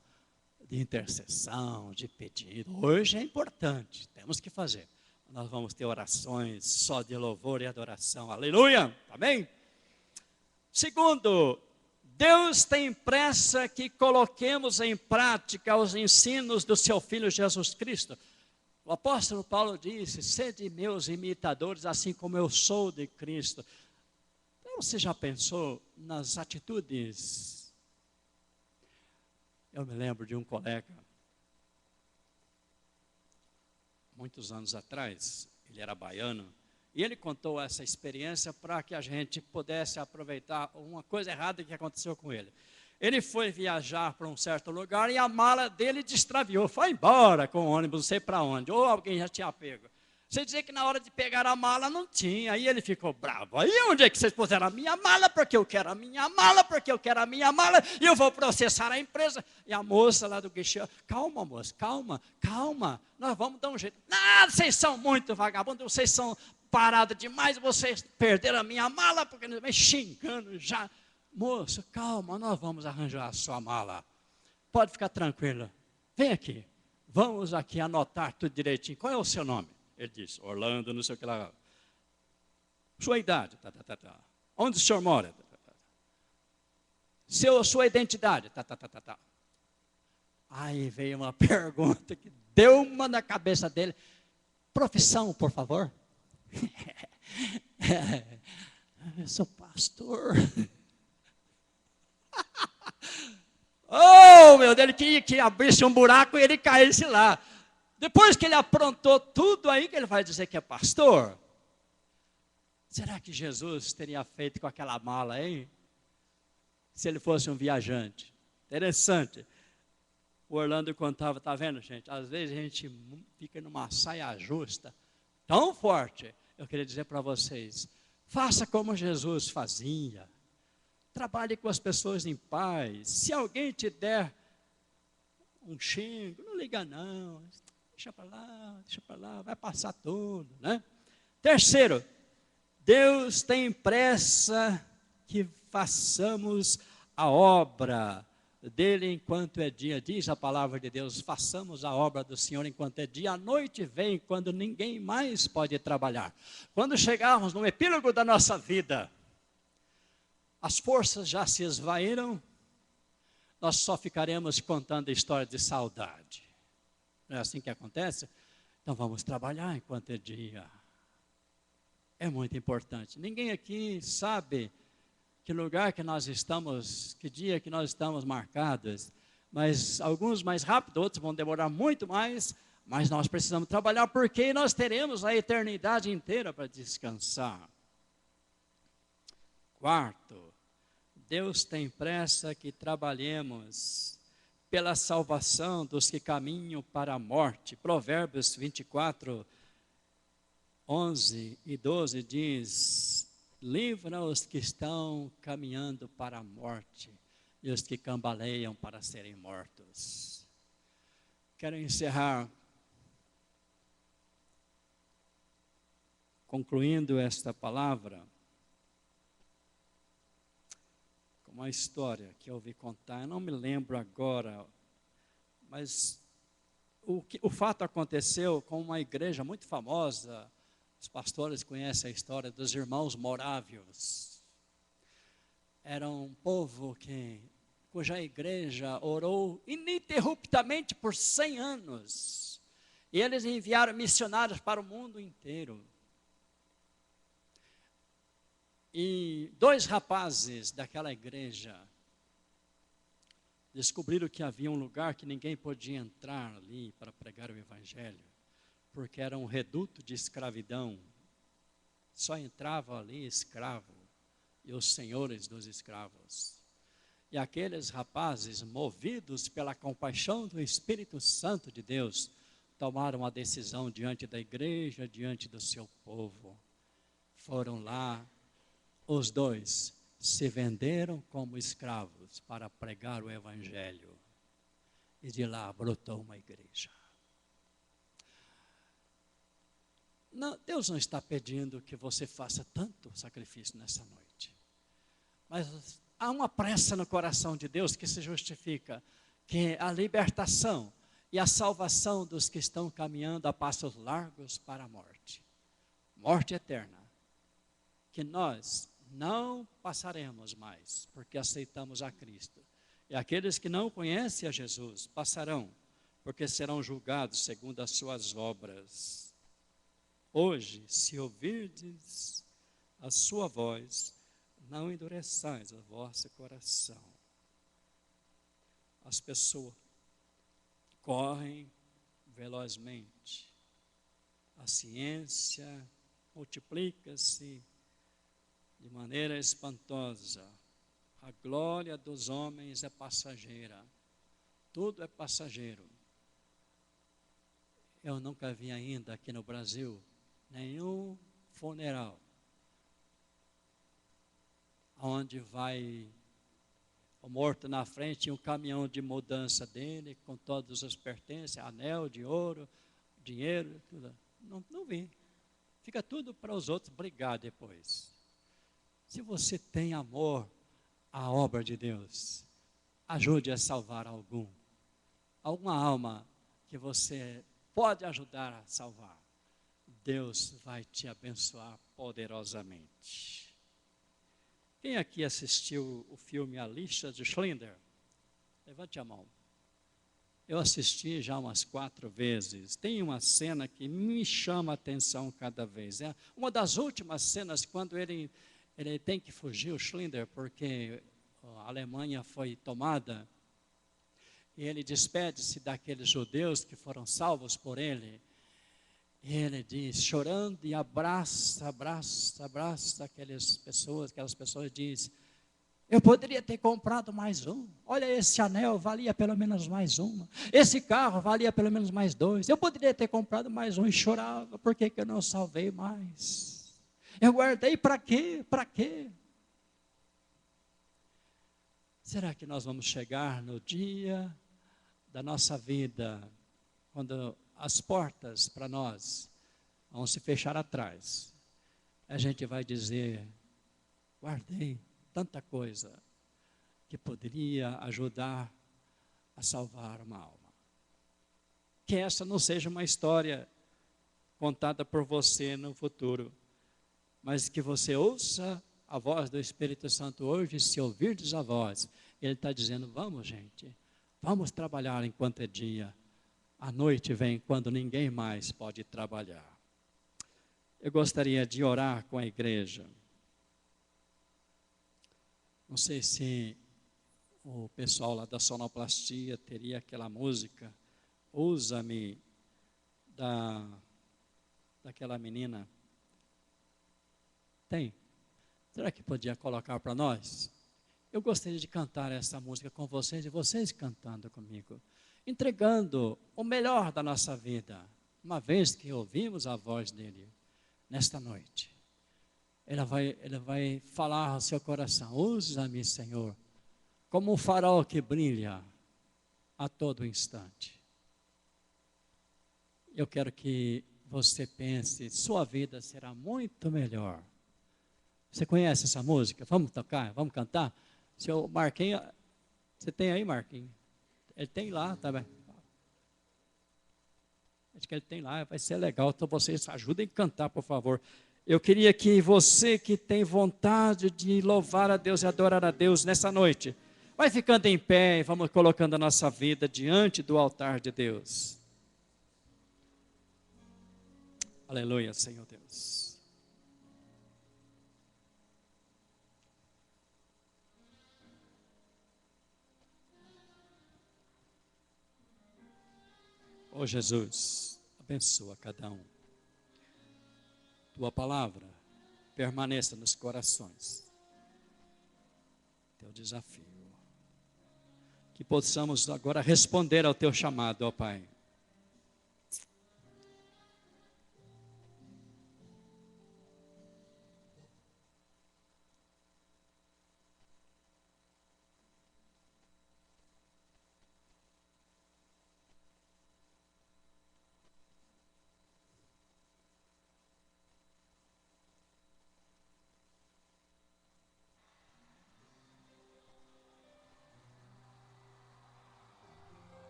de intercessão, de pedido. Hoje é importante, temos que fazer. Nós vamos ter orações só de louvor e adoração. Aleluia, amém? Segundo, Deus tem pressa que coloquemos em prática os ensinos do seu Filho Jesus Cristo. O apóstolo Paulo disse: sede meus imitadores, assim como eu sou de Cristo. Você já pensou nas atitudes? Eu me lembro de um colega, muitos anos atrás, ele era baiano, e ele contou essa experiência para que a gente pudesse aproveitar uma coisa errada que aconteceu com ele. Ele foi viajar para um certo lugar e a mala dele destraviou, foi embora com o ônibus, não sei para onde, ou alguém já tinha pego. Você dizer que na hora de pegar a mala não tinha, aí ele ficou bravo. Aí onde é que vocês puseram a minha mala? Porque eu quero a minha mala, porque eu quero a minha mala, e eu vou processar a empresa. E a moça lá do guichê: calma moça, calma, calma, nós vamos dar um jeito. Não, vocês são muito vagabundos, vocês são parados demais, vocês perderam a minha mala, porque me xingando já. Moça, calma, nós vamos arranjar a sua mala. Pode ficar tranquila, vem aqui, vamos aqui anotar tudo direitinho. Qual é o seu nome? Ele disse: Orlando, não sei o que lá. Sua idade, Onde o senhor mora? Sua identidade, Aí veio uma pergunta que deu uma na cabeça dele: profissão, por favor. Eu sou pastor. Oh, meu Deus, ele queria que abrisse um buraco e ele caísse lá. Depois que ele aprontou tudo aí, que ele vai dizer que é pastor. Será que Jesus teria feito com aquela mala, hein? Se ele fosse um viajante. Interessante. O Orlando contava, tá vendo, gente? Às vezes a gente fica numa saia justa tão forte. Eu queria dizer para vocês: faça como Jesus fazia. Trabalhe com as pessoas em paz. Se alguém te der um xingo, não liga não. Deixa para lá, vai passar tudo, né? Terceiro, Deus tem pressa que façamos a obra dele enquanto é dia. Diz a palavra de Deus: façamos a obra do Senhor enquanto é dia. A noite vem quando ninguém mais pode trabalhar. Quando chegarmos no epílogo da nossa vida, as forças já se esvaíram, nós só ficaremos contando a história de saudade. Não é assim que acontece? Então vamos trabalhar enquanto é dia. É muito importante. Ninguém aqui sabe que lugar que nós estamos, que dia que nós estamos marcados. Mas alguns mais rápido, outros vão demorar muito mais. Mas nós precisamos trabalhar porque nós teremos a eternidade inteira para descansar. Quarto, Deus tem pressa que trabalhemos pela salvação dos que caminham para a morte. Provérbios 24, 11 e 12 diz: livra os que estão caminhando para a morte e os que cambaleiam para serem mortos. Quero encerrar concluindo esta palavra com uma história que eu ouvi contar. Eu não me lembro agora, mas o fato aconteceu com uma igreja muito famosa. Os pastores conhecem a história dos irmãos morávios. Era um povo cuja igreja orou ininterruptamente por 100 anos. E eles enviaram missionários para o mundo inteiro. E 2 rapazes daquela igreja descobriram que havia um lugar que ninguém podia entrar ali para pregar o evangelho, porque era um reduto de escravidão. Só entrava ali escravo e os senhores dos escravos. E aqueles rapazes, movidos pela compaixão do Espírito Santo de Deus, tomaram a decisão diante da igreja, diante do seu povo. Foram lá, os 2 se venderam como escravos para pregar o evangelho. E de lá brotou uma igreja. Não, Deus não está pedindo que você faça tanto sacrifício nessa noite. Mas há uma pressa no coração de Deus que se justifica, que é a libertação e a salvação dos que estão caminhando a passos largos para a morte. Morte eterna. Que nós não passaremos mais, porque aceitamos a Cristo. E aqueles que não conhecem a Jesus passarão, porque serão julgados segundo as suas obras. Hoje, se ouvirdes a sua voz, não endureçais o vosso coração. As pessoas correm velozmente. A ciência multiplica-se de maneira espantosa. A glória dos homens é passageira. Tudo é passageiro. Eu nunca vi ainda aqui no Brasil nenhum funeral onde vai o morto na frente e um caminhão de mudança dele com todos os pertences, anel de ouro, dinheiro, tudo. Não vi. Fica tudo para os outros brigar depois. Se você tem amor à obra de Deus, ajude a salvar alguma alma que você pode ajudar a salvar. Deus vai te abençoar poderosamente. Quem aqui assistiu o filme A Lista de Schindler? Levante a mão. Eu assisti já umas 4 vezes. Tem uma cena que me chama a atenção cada vez. É uma das últimas cenas, quando ele tem que fugir, o Schindler, porque a Alemanha foi tomada. E ele despede-se daqueles judeus que foram salvos por ele. E ele diz, chorando, e abraça aquelas pessoas diz, eu poderia ter comprado mais um. Olha, esse anel valia pelo menos mais uma. Esse carro valia pelo menos mais 2. Eu poderia ter comprado mais um. E chorava, por que eu não salvei mais? Eu guardei para quê? Para quê? Será que nós vamos chegar no dia da nossa vida, quando as portas para nós vão se fechar atrás? A gente vai dizer, guardei tanta coisa que poderia ajudar a salvar uma alma. Que essa não seja uma história contada por você no futuro, mas que você ouça a voz do Espírito Santo hoje. Se ouvirdes a voz, Ele está dizendo, vamos gente, vamos trabalhar enquanto é dia, A noite vem quando ninguém mais pode trabalhar. Eu gostaria de orar com a igreja. Não sei se o pessoal lá da sonoplastia teria aquela música, Usa-me, daquela menina. Tem? Será que podia colocar para nós? Eu gostaria de cantar essa música com vocês e vocês cantando comigo, entregando o melhor da nossa vida, uma vez que ouvimos a voz dele nesta noite. Ele vai falar ao seu coração: usa-me, Senhor, como um farol que brilha a todo instante. Eu quero que você pense, sua vida será muito melhor. Você conhece essa música? Vamos tocar? Vamos cantar? Seu Marquinhos, você tem aí, Marquinhos? Ele tem lá, tá bem? Acho que ele tem lá, vai ser legal. Então vocês ajudem a cantar, por favor. Eu queria que você que tem vontade de louvar a Deus e adorar a Deus nessa noite, vai ficando em pé e vamos colocando a nossa vida diante do altar de Deus. Aleluia, Senhor Deus. Ó Jesus, abençoa cada um. Tua palavra permaneça nos corações. Teu desafio. Que possamos agora responder ao teu chamado, ó Pai.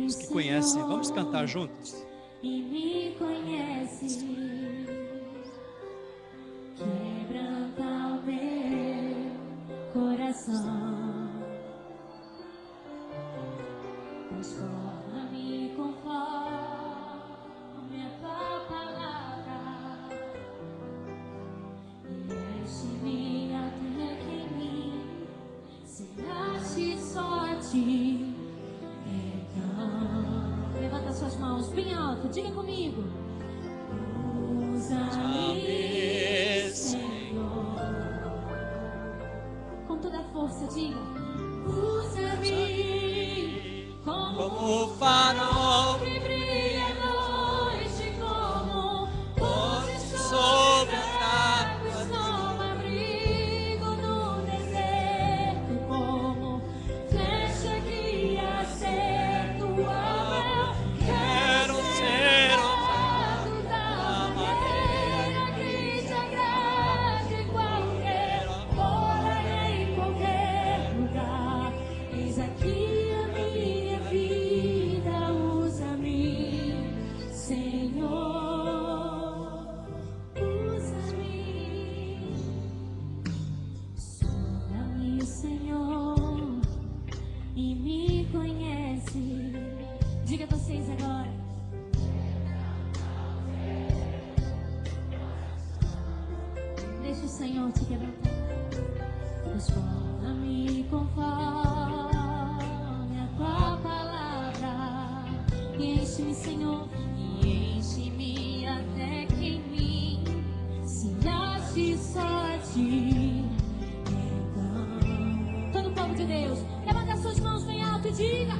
Os que conhecem, vamos cantar juntos. E me conhece, quebranta o meu coração, transforma-me conforme a tua palavra, e enche-me até que em mim se ache só a ti. Levanta suas mãos bem alto, diga comigo. Usa-me, Senhor. Com toda a força, diga. Usa-me como o farol que brilha à noite, como ponte sobre as águas, como abrigo no deserto, como flecha que acerta o alvo. Quero ser usado da maneira que te agrade, qualquer hora, em qualquer lugar. Eis aqui a minha vida, usa-me, Senhor, usa-me. Sonda-me, Senhor, e me conhece. Diga vocês agora. Deixa o Senhor te quebrantar. Transforma-me conforme a tua palavra. E enche-me, Senhor, e enche-me até que em mim se ache só a ti. Então, todo o povo de Deus, levanta as suas mãos bem alto e diga.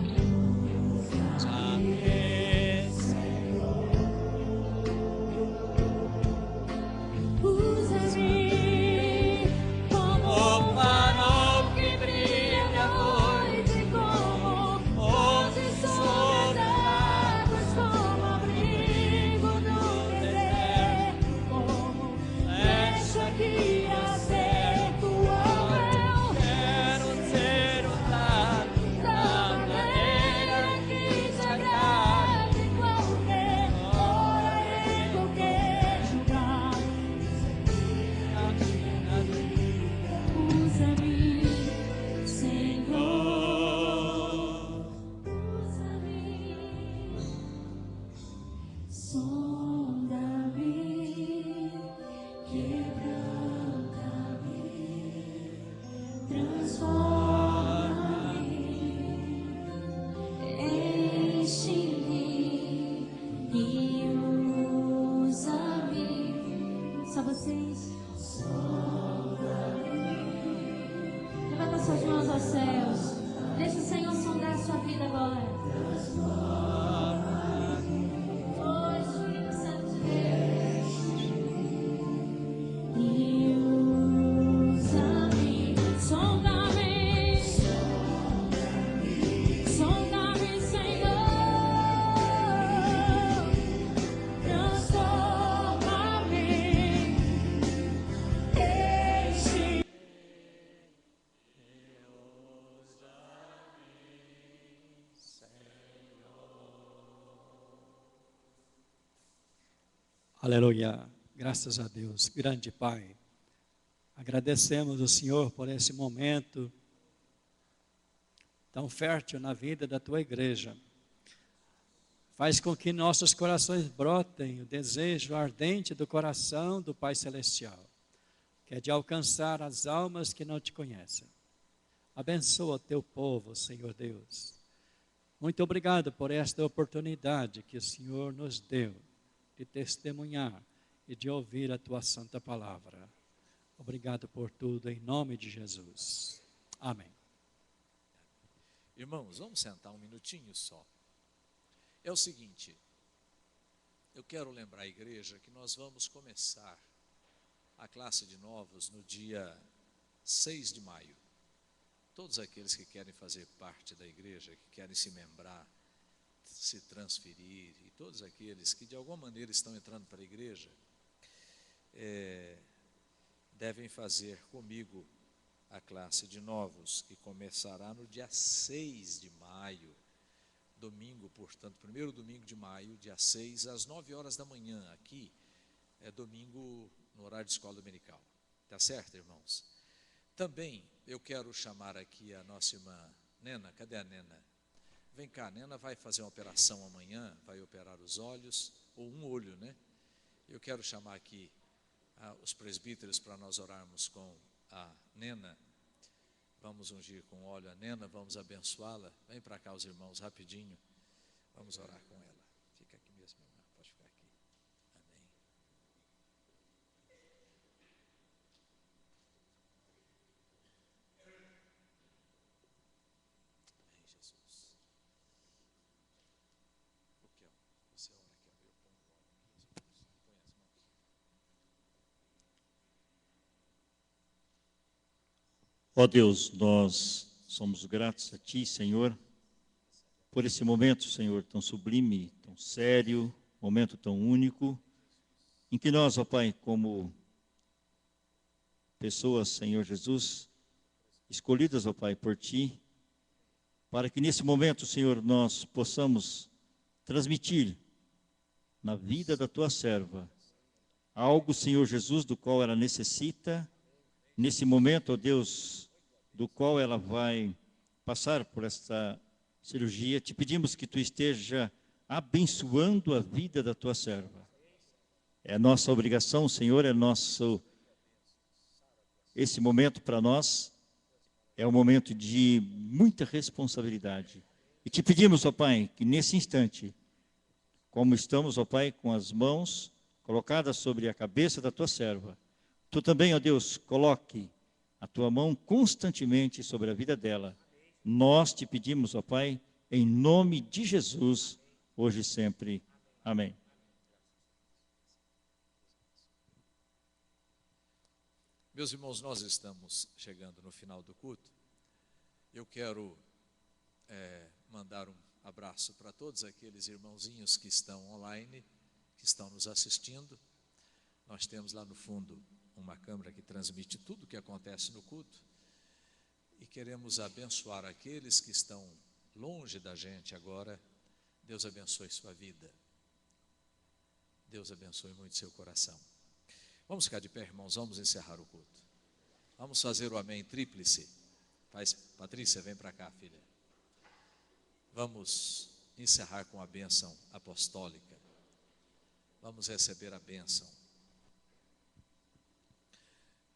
Usa-me como o farol que brilha na noite, como ponte sobre as águas, como abrigo no deserto, como flecha que acerta o alvo. Quero ser usado da maneira que te agrada. transforma-me, enche-me e usa-me. Só vocês. Levanta suas mãos aos céus. Deixa o Senhor sondar a sua vida agora. Oh, Espírito Santo de Deus. E usa-me. Sonda-me. Sonda-me, Senhor. Transforma-me. Enche. Aleluia. Graças a Deus. Grande Pai. Agradecemos o Senhor por esse momento tão fértil na vida da tua igreja. Faz com que nossos corações brotem o desejo ardente do coração do Pai Celestial, que é de alcançar as almas que não te conhecem. Abençoa o teu povo, Senhor Deus. Muito obrigado por esta oportunidade que o Senhor nos deu de testemunhar e de ouvir a tua santa palavra. Obrigado por tudo, em nome de Jesus. Amém. Irmãos, vamos sentar um minutinho só. É o seguinte, eu quero lembrar a igreja que nós vamos começar a classe de novos no dia 6 de maio. Todos aqueles que querem fazer parte da igreja, que querem se membrar, se transferir, e todos aqueles que de alguma maneira estão entrando para a igreja, devem fazer comigo a classe de novos, que começará no dia 6 de maio, domingo, portanto, primeiro domingo de maio, dia 6, às 9 horas da manhã, aqui, é domingo no horário de escola dominical. Tá certo, irmãos? Também eu quero chamar aqui a nossa irmã Nena. Cadê a Nena? Vem cá, a Nena vai fazer uma operação amanhã, vai operar os olhos, ou um olho, né? Eu quero chamar aqui os presbíteros para nós orarmos com a Nena. Vamos ungir com óleo a Nena, vamos abençoá-la. Vem para cá os irmãos, rapidinho. Vamos orar com ela. Fica aqui mesmo, irmã, pode ficar aqui. Amém. Amém, Jesus. O que é? Você ora aqui, eu ponho o óleo. Põe as mãos. Ó Deus, nós somos gratos a Ti, Senhor, por esse momento, Senhor, tão sublime, tão sério, momento tão único, em que nós, ó Pai, como pessoas, Senhor Jesus, escolhidas, ó Pai, por Ti, para que nesse momento, Senhor, nós possamos transmitir na vida da Tua serva algo, Senhor Jesus, do qual ela necessita, nesse momento, ó Deus, do qual ela vai passar por esta cirurgia. Te pedimos que Tu esteja abençoando a vida da Tua serva. É nossa obrigação, Senhor, esse momento para nós é um momento de muita responsabilidade. E Te pedimos, ó Pai, que nesse instante, como estamos, ó Pai, com as mãos colocadas sobre a cabeça da Tua serva, Tu também, ó Deus, coloque a Tua mão constantemente sobre a vida dela. Nós Te pedimos, ó Pai, em nome de Jesus, hoje e sempre. Amém. Meus irmãos, nós estamos chegando no final do culto. Eu quero mandar um abraço para todos aqueles irmãozinhos que estão online, que estão nos assistindo. Nós temos lá no fundo uma câmera que transmite tudo o que acontece no culto. E queremos abençoar aqueles que estão longe da gente agora. Deus abençoe sua vida. Deus abençoe muito seu coração. Vamos ficar de pé, irmãos, vamos encerrar o culto. Vamos fazer o amém tríplice. Patrícia, vem para cá, filha. Vamos encerrar com a bênção apostólica. Vamos receber a bênção.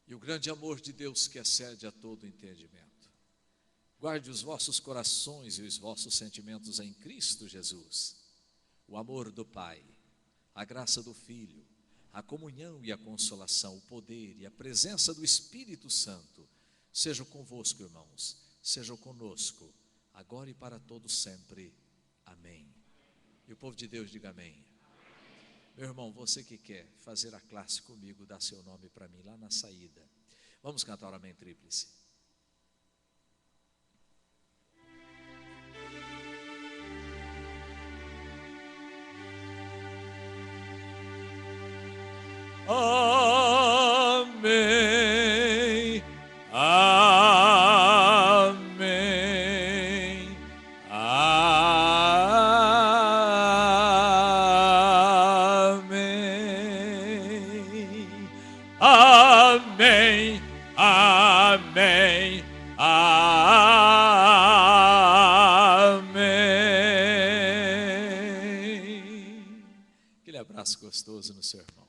E o grande amor de Deus que excede a todo entendimento Guarde os vossos corações e os vossos sentimentos em Cristo Jesus. O amor do Pai, a graça do Filho, a comunhão e a consolação, o poder e a presença do Espírito Santo, sejam convosco, irmãos, sejam conosco, agora e para todos sempre. Amém. E o povo de Deus diga amém. Meu irmão, você que quer fazer a classe comigo, dá seu nome para mim lá na saída. Vamos cantar o Amém Tríplice. Amém, amém, amém, amém, amém, amém. Aquele abraço gostoso no seu irmão.